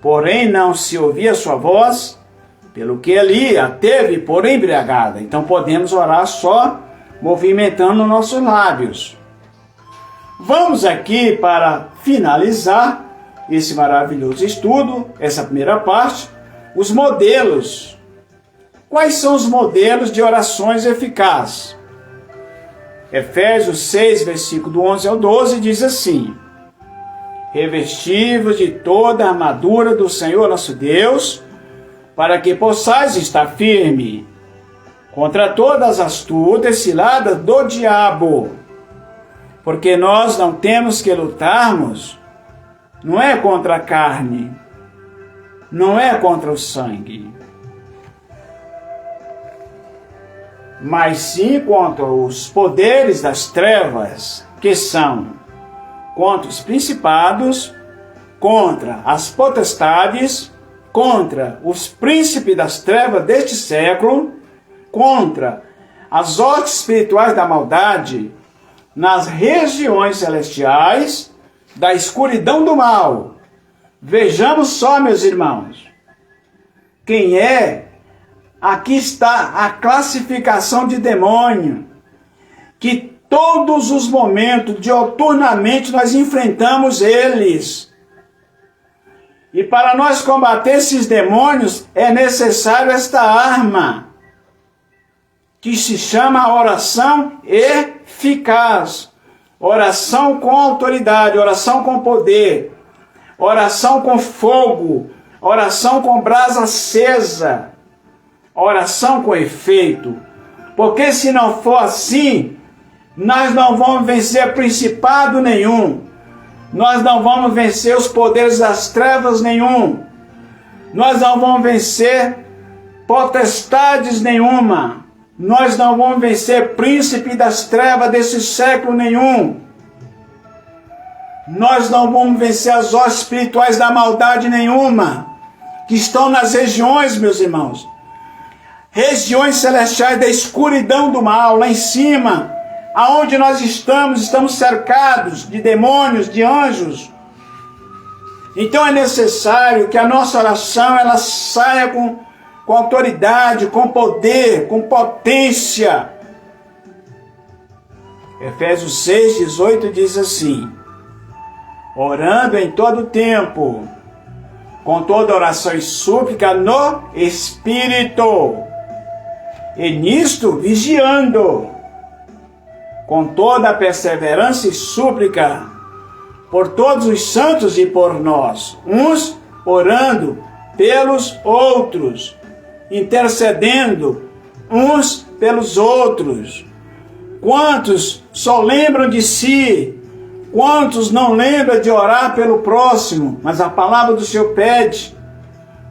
Speaker 1: porém não se ouvia sua voz, pelo que Eli a teve por embriagada. Então podemos orar só movimentando nossos lábios. Vamos aqui, para finalizar esse maravilhoso estudo, essa primeira parte, os modelos. Quais são os modelos de orações eficazes? Efésios 6, versículo do 11 ao 12, diz assim: Revesti-vos de toda a armadura do Senhor nosso Deus, para que possais estar firme contra todas as astutas ciladas do diabo. Porque nós não temos que lutarmos, não é contra a carne, não é contra o sangue, mas sim contra os poderes das trevas, que são contra os principados, contra as potestades, contra os príncipes das trevas deste século, contra as hostes espirituais da maldade nas regiões celestiais da escuridão do mal. Vejamos só, meus irmãos, quem é. Aqui está a classificação de demônio, que todos os momentos, dioturnamente, nós enfrentamos eles. E para nós combater esses demônios, é necessário esta arma, que se chama oração eficaz. Oração com autoridade, oração com poder, oração com fogo, oração com brasa acesa, oração com efeito. Porque se não for assim, nós não vamos vencer principado nenhum, nós não vamos vencer os poderes das trevas nenhum, nós não vamos vencer potestades nenhuma, nós não vamos vencer príncipe das trevas desse século nenhum, nós não vamos vencer as hostes espirituais da maldade nenhuma, que estão nas regiões, meus irmãos, regiões celestiais da escuridão do mal, lá em cima, aonde nós estamos cercados de demônios, de anjos. Então é necessário que a nossa oração ela saia com autoridade, com poder, com potência. Efésios 6:18 diz assim: orando em todo tempo, com toda oração e súplica no Espírito, e nisto vigiando, com toda a perseverança e súplica, por todos os santos e por nós, uns orando pelos outros, intercedendo uns pelos outros. Quantos só lembram de si? Quantos não lembram de orar pelo próximo? Mas a palavra do Senhor pede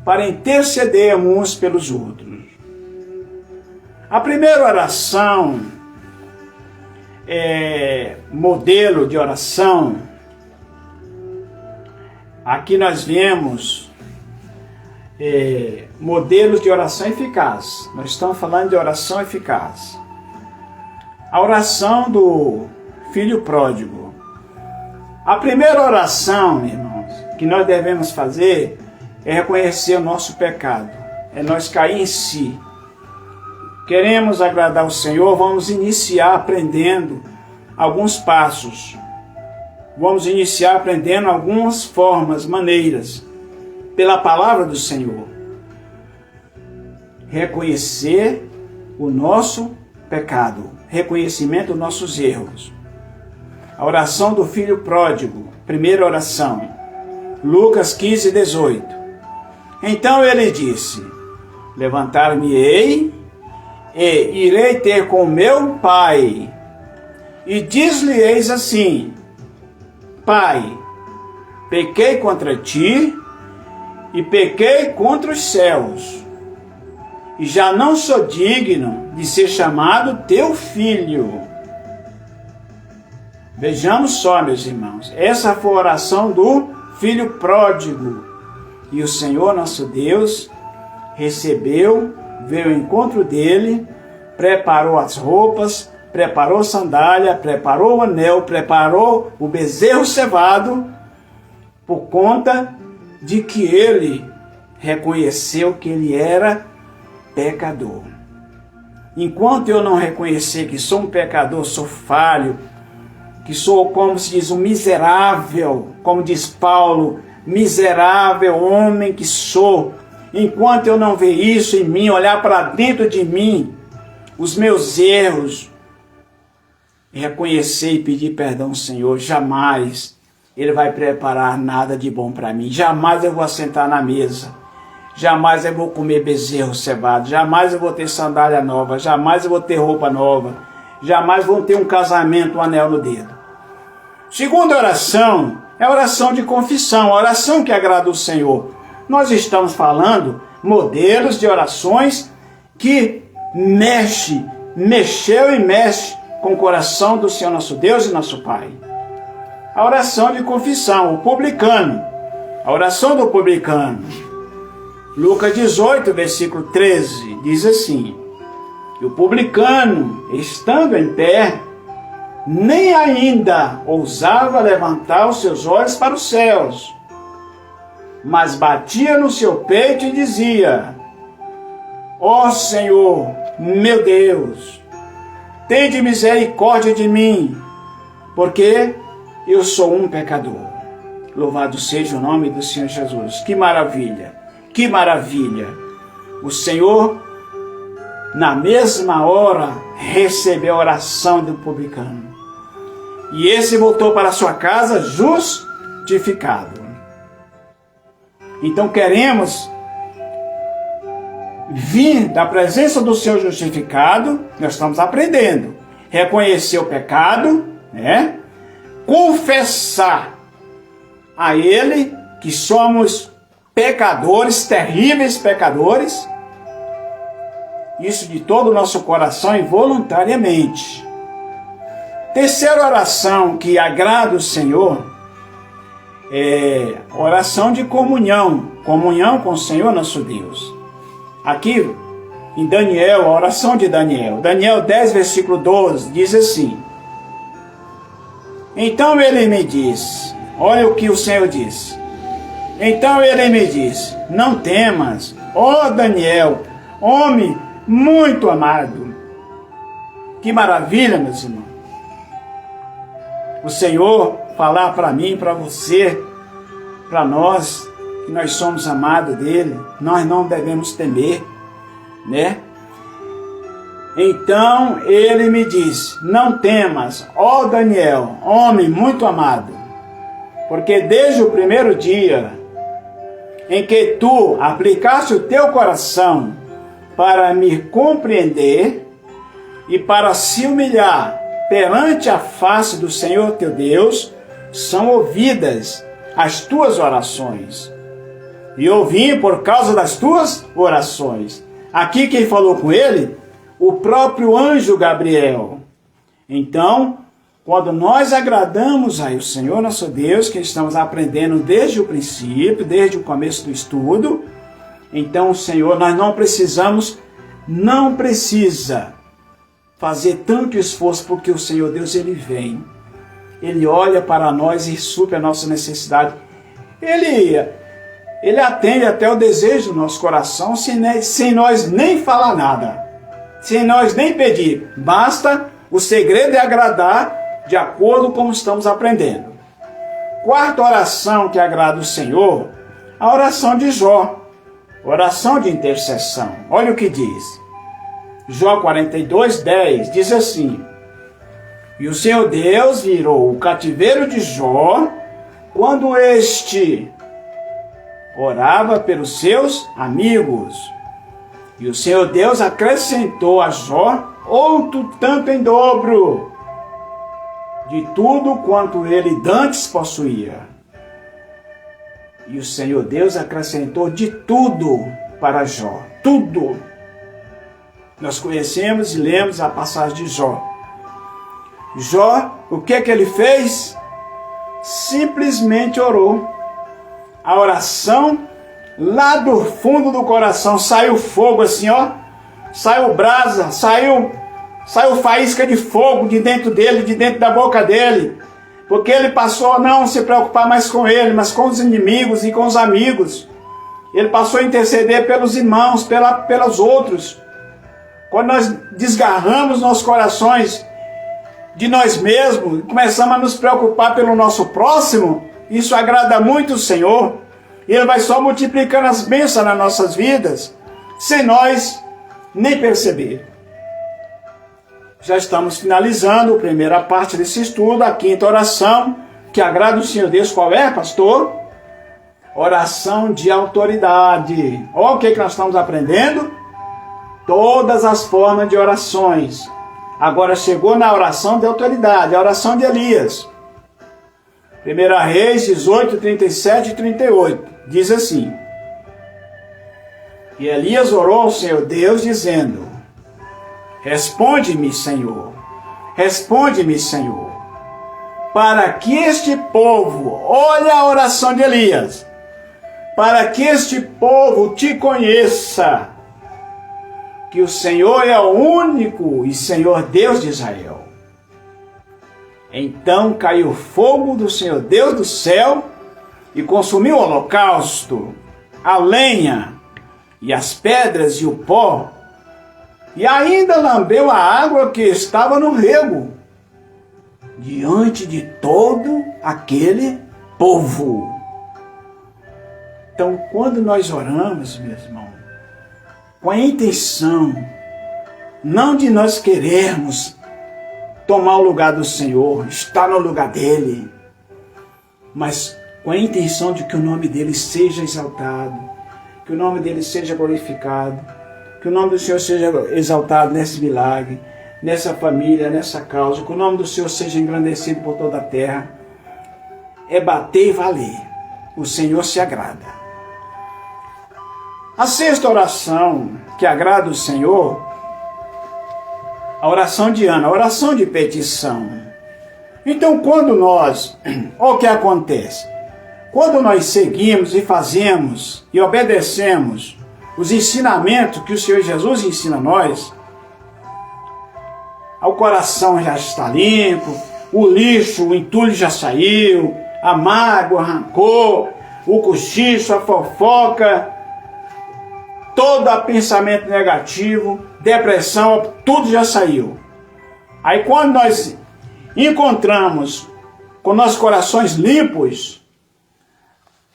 Speaker 1: para interceder uns pelos outros. A primeira oração, modelo de oração, aqui nós vemos modelos de oração eficaz. Nós estamos falando de oração eficaz. A oração do filho pródigo. A primeira oração, irmãos, que nós devemos fazer é reconhecer o nosso pecado, é nós cair em si. Queremos agradar o Senhor, vamos iniciar aprendendo alguns passos. Vamos iniciar aprendendo algumas formas, maneiras, pela palavra do Senhor. Reconhecer o nosso pecado, reconhecimento dos nossos erros. A oração do filho pródigo, primeira oração, Lucas 15:18. Então ele disse: levantar-me-ei e irei ter com meu pai, e diz-lhe-eis assim: Pai, pequei contra ti, e pequei contra os céus, e já não sou digno de ser chamado teu filho. Vejamos só, meus irmãos, essa foi a oração do filho pródigo, e o Senhor nosso Deus recebeu, veio ao encontro dele, preparou as roupas, preparou a sandália, preparou o anel, preparou o bezerro cevado, por conta de que ele reconheceu que ele era pecador. Enquanto eu não reconhecer que sou um pecador, sou falho, que sou, como se diz, um miserável, como diz Paulo, miserável homem que sou, enquanto eu não ver isso em mim, olhar para dentro de mim, os meus erros, reconhecer e pedir perdão ao Senhor, jamais Ele vai preparar nada de bom para mim. Jamais eu vou sentar na mesa, jamais eu vou comer bezerro cevado, jamais eu vou ter sandália nova, jamais eu vou ter roupa nova, jamais vou ter um casamento, um anel no dedo. Segunda oração é a oração de confissão, a oração que agrada o Senhor. Nós estamos modelos de orações que mexeu e mexe com o coração do Senhor nosso Deus e nosso Pai. A oração de confissão, o publicano, a oração do publicano. Lucas 18, versículo 13, diz assim: e o publicano, estando em pé, nem ainda ousava levantar os seus olhos para os céus, mas batia no seu peito e dizia: ó Senhor, meu Deus, tende misericórdia de mim, porque eu sou um pecador. Louvado seja o nome do Senhor Jesus. Que maravilha, que maravilha. O Senhor na mesma hora, recebeu a oração do publicano. E esse voltou para sua casa justificado. Então queremos vir da presença do Senhor justificado, nós estamos aprendendo. Reconhecer o pecado, né? Confessar a Ele que somos pecadores, terríveis pecadores, isso de todo o nosso coração e voluntariamente. Terceira oração que agrada o Senhor é oração de comunhão com o Senhor nosso Deus. Aqui em Daniel, a oração de Daniel, Daniel 10, versículo 12, diz assim: então ele me disse, olha o que o Senhor disse. Então ele me disse: não temas, ó Daniel, homem muito amado. Que maravilha, meus irmãos. O Senhor falar para mim, para você, para nós, que nós somos amados dele, nós não devemos temer, né? Então ele me disse: não temas, ó Daniel, homem muito amado, porque desde o primeiro dia em que tu aplicaste o teu coração para me compreender e para se humilhar perante a face do Senhor teu Deus, são ouvidas as tuas orações. E eu vim por causa das tuas orações. Aqui quem falou com ele? O próprio anjo Gabriel. Então, quando nós agradamos ao Senhor nosso Deus, que estamos aprendendo desde o princípio, desde o começo do estudo, então o Senhor, nós não precisa fazer tanto esforço, porque o Senhor Deus, Ele vem. Ele olha para nós e supre a nossa necessidade. Ele atende até o desejo do nosso coração, sem nós nem falar nada, sem nós nem pedir. Basta, o segredo é agradar de acordo com como estamos aprendendo. Quarta oração que agrada o Senhor, a oração de Jó, oração de intercessão. Olha o que diz. Jó 42, 10, diz assim: e o Senhor Deus virou o cativeiro de Jó quando este orava pelos seus amigos. E o Senhor Deus acrescentou a Jó outro tanto em dobro de tudo quanto ele dantes possuía. E o Senhor Deus acrescentou de tudo para Jó. Tudo. Nós conhecemos e lemos a passagem de Jó. Jó, o que ele fez? Simplesmente orou. A oração, lá do fundo do coração, saiu fogo assim, ó. Saiu brasa, saiu faísca de fogo de dentro dele, de dentro da boca dele. Porque ele passou a não se preocupar mais com ele, mas com os inimigos e com os amigos. Ele passou a interceder pelos irmãos, pelos outros. Quando nós desgarramos nossos corações de nós mesmos, começamos a nos preocupar pelo nosso próximo, isso agrada muito o Senhor. E Ele vai só multiplicando as bênçãos nas nossas vidas, sem nós nem perceber. Já estamos finalizando a primeira parte desse estudo, a quinta oração, que agrada o Senhor Deus. Qual é, pastor? Oração de autoridade. Olha o que nós estamos aprendendo. Todas as formas de orações. Agora chegou na oração de autoridade, a oração de Elias. 1 Reis 18, 37 e 38. Diz assim: e Elias orou ao Senhor Deus, dizendo: responde-me, Senhor, responde-me, Senhor, para que este povo, olha a oração de Elias, para que este povo te conheça, que o Senhor é o único e Senhor Deus de Israel. Então caiu fogo do Senhor Deus do céu e consumiu o holocausto, a lenha e as pedras e o pó, e ainda lambeu a água que estava no rego, diante de todo aquele povo. Então, quando nós oramos, meu irmão, com a intenção Não de nós querermos tomar o lugar do Senhor, estar no lugar dele, mas com a intenção de que o nome dele seja exaltado, que o nome dele seja glorificado, que o nome do Senhor seja exaltado nesse milagre, nessa família, nessa causa, que o nome do Senhor seja engrandecido por toda a terra. É bater e valer. O Senhor se agrada. A sexta oração que agrada o Senhor, a oração de Ana, a oração de petição. Então, quando nós, olha o que acontece, quando nós seguimos e fazemos e obedecemos os ensinamentos que o Senhor Jesus ensina a nós, o coração já está limpo, o lixo, o entulho já saiu, a mágoa, o rancor, o cochicho, a fofoca, todo pensamento negativo, depressão, tudo já saiu. Aí quando nós encontramos com nossos corações limpos,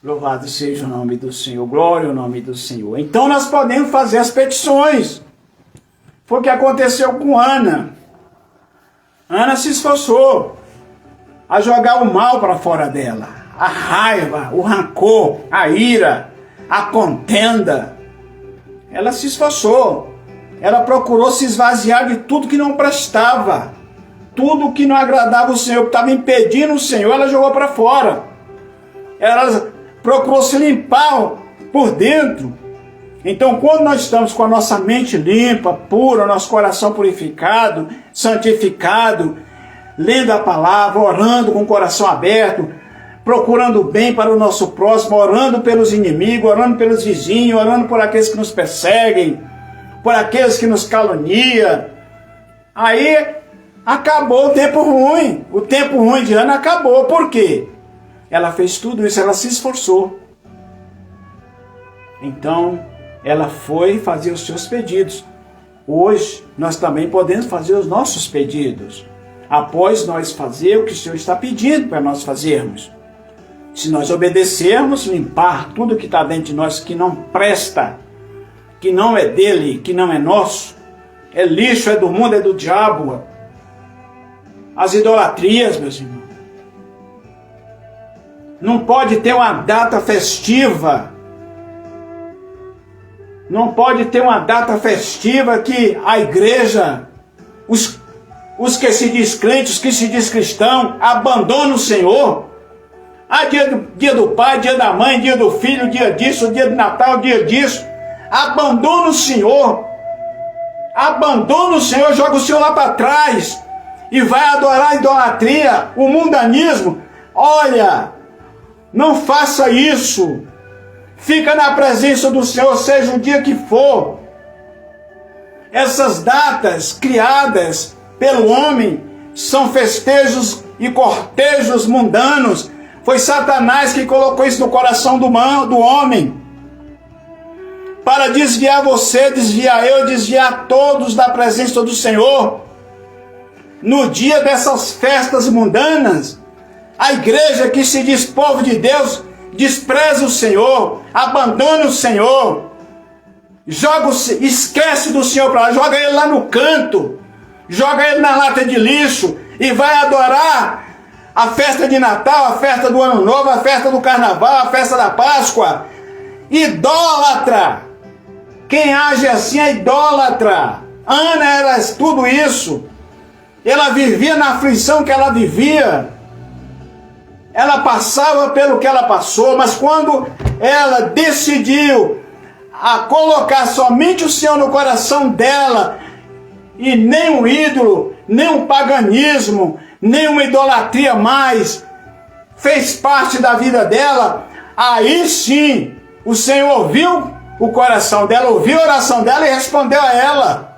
Speaker 1: louvado seja o nome do Senhor, glória ao nome do Senhor. Então nós podemos fazer as petições. Foi o que aconteceu com Ana. Ana se esforçou a jogar o mal para fora dela. A raiva, o rancor, a ira, a contenda. Ela se esforçou. Ela procurou se esvaziar de tudo que não prestava. Tudo que não agradava o Senhor, que estava impedindo o Senhor, ela jogou para fora. Ela procurou se limpar por dentro. Então, quando nós estamos com a nossa mente limpa, pura, nosso coração purificado, santificado, lendo a palavra, orando com o coração aberto, procurando o bem para o nosso próximo, orando pelos inimigos, orando pelos vizinhos, orando por aqueles que nos perseguem, por aqueles que nos caluniam, aí acabou o tempo ruim. O tempo ruim de Ana acabou. Por quê? Ela fez tudo isso, ela se esforçou. Então, ela foi fazer os seus pedidos. Hoje, nós também podemos fazer os nossos pedidos, após nós fazer o que o Senhor está pedindo para nós fazermos. Se nós obedecermos, limpar tudo que está dentro de nós que não presta, que não é dele, que não é nosso, é lixo, é do mundo, é do diabo, as idolatrias, meus irmãos. Não pode ter uma data festiva. Não pode ter uma data festiva que a igreja, os que se diz crentes, os que se diz cristão, abandonam o Senhor. Dia do pai, dia da mãe, dia do filho, dia disso, dia de Natal, dia disso. Abandona o Senhor. Abandona o Senhor, joga o Senhor lá para trás. E vai adorar a idolatria, o mundanismo. Olha, não faça isso. Fica na presença do Senhor, seja o dia que for. Essas datas criadas pelo homem são festejos e cortejos mundanos. Foi Satanás que colocou isso no coração do homem. Para desviar você, desviar eu, desviar todos da presença do Senhor. No dia dessas festas mundanas, a igreja que se diz povo de Deus despreza o Senhor, abandona o Senhor, esquece do Senhor para lá, joga ele lá no canto, joga ele na lata de lixo e vai adorar a festa de Natal, a festa do Ano Novo, a festa do Carnaval, a festa da Páscoa. Idólatra! Quem age assim é idólatra. Ana era tudo isso. Ela vivia na aflição que ela vivia. Ela passava pelo que ela passou, mas quando ela decidiu a colocar somente o Senhor no coração dela, e nem um ídolo, nem um paganismo, nem uma idolatria mais fez parte da vida dela, aí sim o Senhor ouviu o coração dela, ouviu a oração dela e respondeu a ela.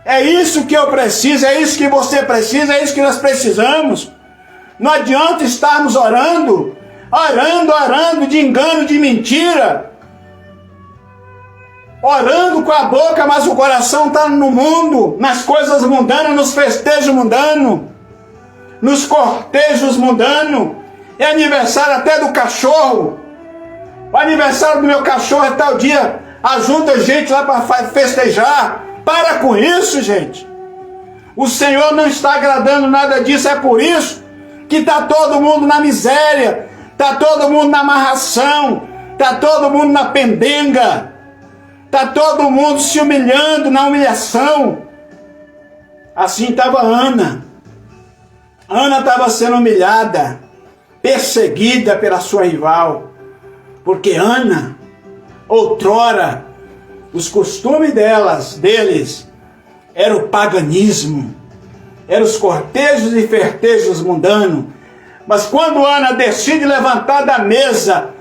Speaker 1: É isso que eu preciso, é isso que você precisa, é isso que nós precisamos. Não adianta estarmos orando de engano, de mentira. Orando com a boca, mas o coração está no mundo, nas coisas mundanas, nos festejos mundanos, nos cortejos mundanos. É aniversário até do cachorro. O aniversário do meu cachorro é tal dia. Ajunta gente lá para festejar, Para com isso, gente. O Senhor não está agradando nada disso. É por isso que está todo mundo na miséria, está todo mundo na amarração, está todo mundo na pendenga, está todo mundo se humilhando na humilhação. Assim estava Ana. Ana estava sendo humilhada, perseguida pela sua rival, porque Ana, outrora, os costumes deles, era o paganismo, eram os cortejos e fertejos mundanos. Mas quando Ana decide levantar da mesa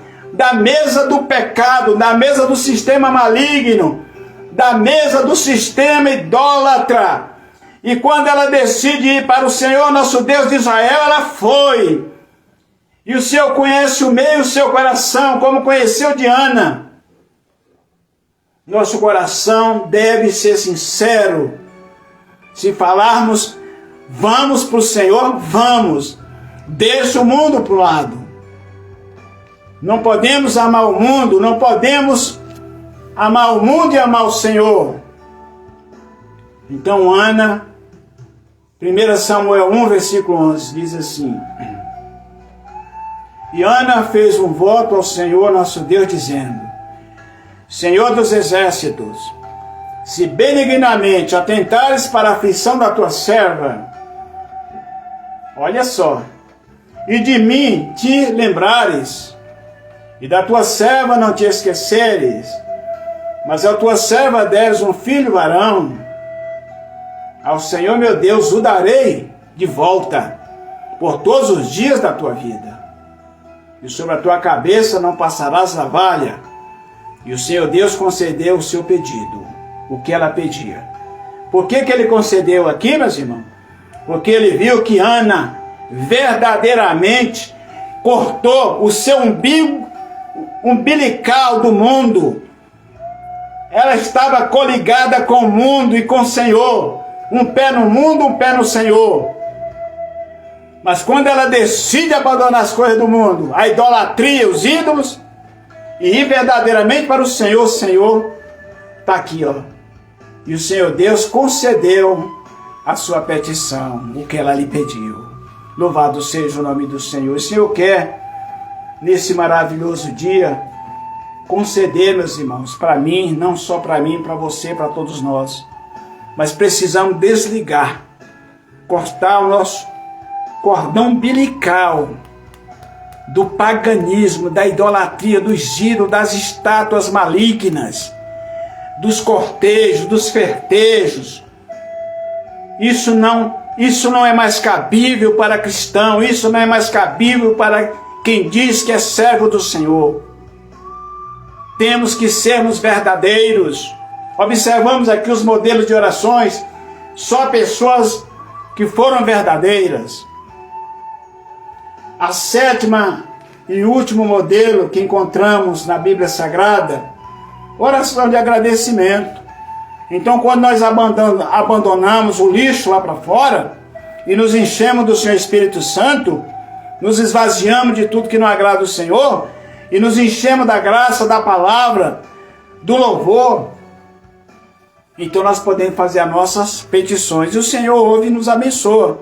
Speaker 1: do pecado, da mesa do sistema maligno, da mesa do sistema idólatra, e quando ela decide ir para o Senhor, nosso Deus de Israel, ela foi. E o Senhor conhece o meio, o seu coração, como conheceu de Ana. Nosso coração deve ser sincero. Se falarmos, vamos para o Senhor, vamos. Deixa o mundo para o lado. Não podemos amar o mundo, não podemos amar o mundo e amar o Senhor. Então Ana, 1 Samuel 1, versículo 11, diz assim: E Ana fez um voto ao Senhor nosso Deus, dizendo: Senhor dos exércitos, se benignamente atentares para a aflição da tua serva, olha só, e de mim te lembrares, e da tua serva não te esqueceres, mas a tua serva deres um filho varão, ao Senhor meu Deus o darei de volta por todos os dias da tua vida, e sobre a tua cabeça não passarás navalha. E o Senhor Deus concedeu o seu pedido, o que ela pedia. Por que ele concedeu aqui, meus irmãos? Porque ele viu que Ana verdadeiramente cortou o seu umbilical do mundo. Ela estava coligada com o mundo e com o Senhor. Um pé no mundo, um pé no Senhor. Mas quando ela decide abandonar as coisas do mundo, a idolatria, os ídolos, e ir verdadeiramente para o Senhor está aqui, ó. E o Senhor Deus concedeu a sua petição, o que ela lhe pediu. Louvado seja o nome do Senhor. O Senhor quer, nesse maravilhoso dia, conceder, meus irmãos, para mim, não só para mim, para você, para todos nós. Mas precisamos desligar, cortar o nosso cordão umbilical do paganismo, da idolatria, dos ídolos, das estátuas malignas, dos cortejos, dos fertejos. Isso não é mais cabível para cristão, isso não é mais cabível para quem diz que é servo do Senhor. Temos que sermos verdadeiros. Observamos aqui os modelos de orações, só pessoas que foram verdadeiras. A sétima e último modelo que encontramos na Bíblia Sagrada, oração de agradecimento. Então, quando nós abandonamos o lixo lá para fora e nos enchemos do Senhor Espírito Santo, nos esvaziamos de tudo que não agrada o Senhor e nos enchemos da graça, da palavra, do louvor, então nós podemos fazer as nossas petições e o Senhor ouve e nos abençoa.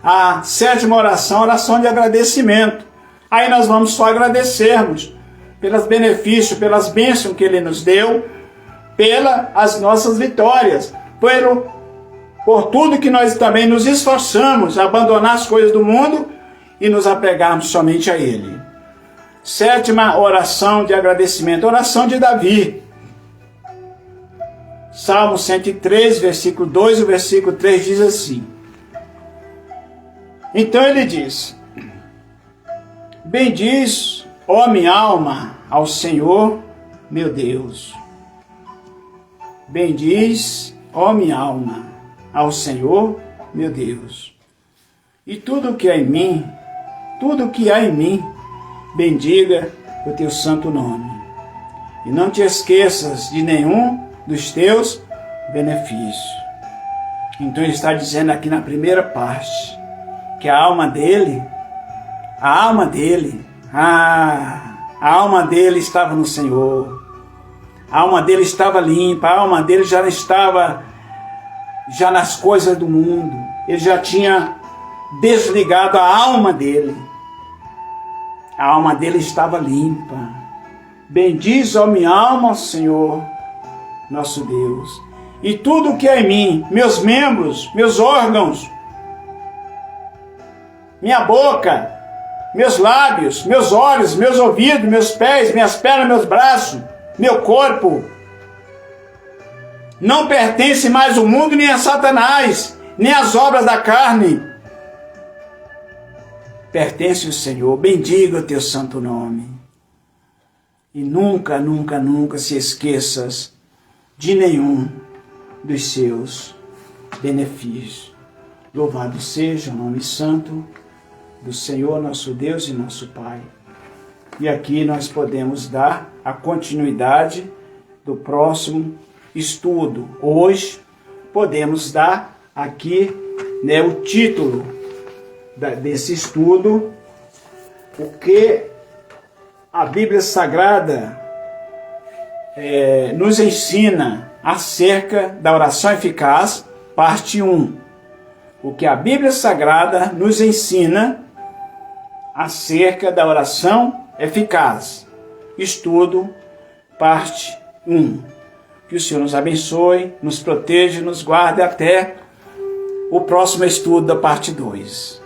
Speaker 1: A sétima oração, oração de agradecimento. Aí nós vamos só agradecermos pelos benefícios, pelas bênçãos que Ele nos deu, pelas nossas vitórias, por tudo que nós também nos esforçamos a abandonar as coisas do mundo e nos apegarmos somente a Ele. Sétima oração de agradecimento, oração de Davi. Salmo 103, versículo 2 e o versículo 3 diz assim: Então ele diz: Bendiz, ó minha alma, ao Senhor meu Deus. Bendiz, ó minha alma, ao Senhor meu Deus. E tudo que há em mim, bendiga o teu santo nome. E não te esqueças de nenhum dos teus benefícios. Então ele está dizendo aqui na primeira parte, que a alma dele estava no Senhor. A alma dele estava limpa, a alma dele já não estava nas coisas do mundo. Ele já tinha desligado a alma dele. A alma dele estava limpa. Bendiz, ó minha alma, Senhor, nosso Deus. E tudo o que é em mim, meus membros, meus órgãos, minha boca, meus lábios, meus olhos, meus ouvidos, meus pés, minhas pernas, meus braços, meu corpo, não pertence mais ao mundo, nem a Satanás, nem às obras da carne. Pertence ao Senhor. Bendiga o teu santo nome. E nunca, nunca, nunca se esqueças de nenhum dos seus benefícios. Louvado seja o nome santo do Senhor, nosso Deus e nosso Pai. E aqui nós podemos dar a continuidade do próximo estudo. Hoje podemos dar aqui, o título desse estudo, o que a Bíblia Sagrada nos ensina acerca da oração eficaz, parte 1. O que a Bíblia Sagrada nos ensina acerca da oração eficaz. Estudo, parte 1. Que o Senhor nos abençoe, nos proteja, nos guarde até o próximo estudo da parte 2.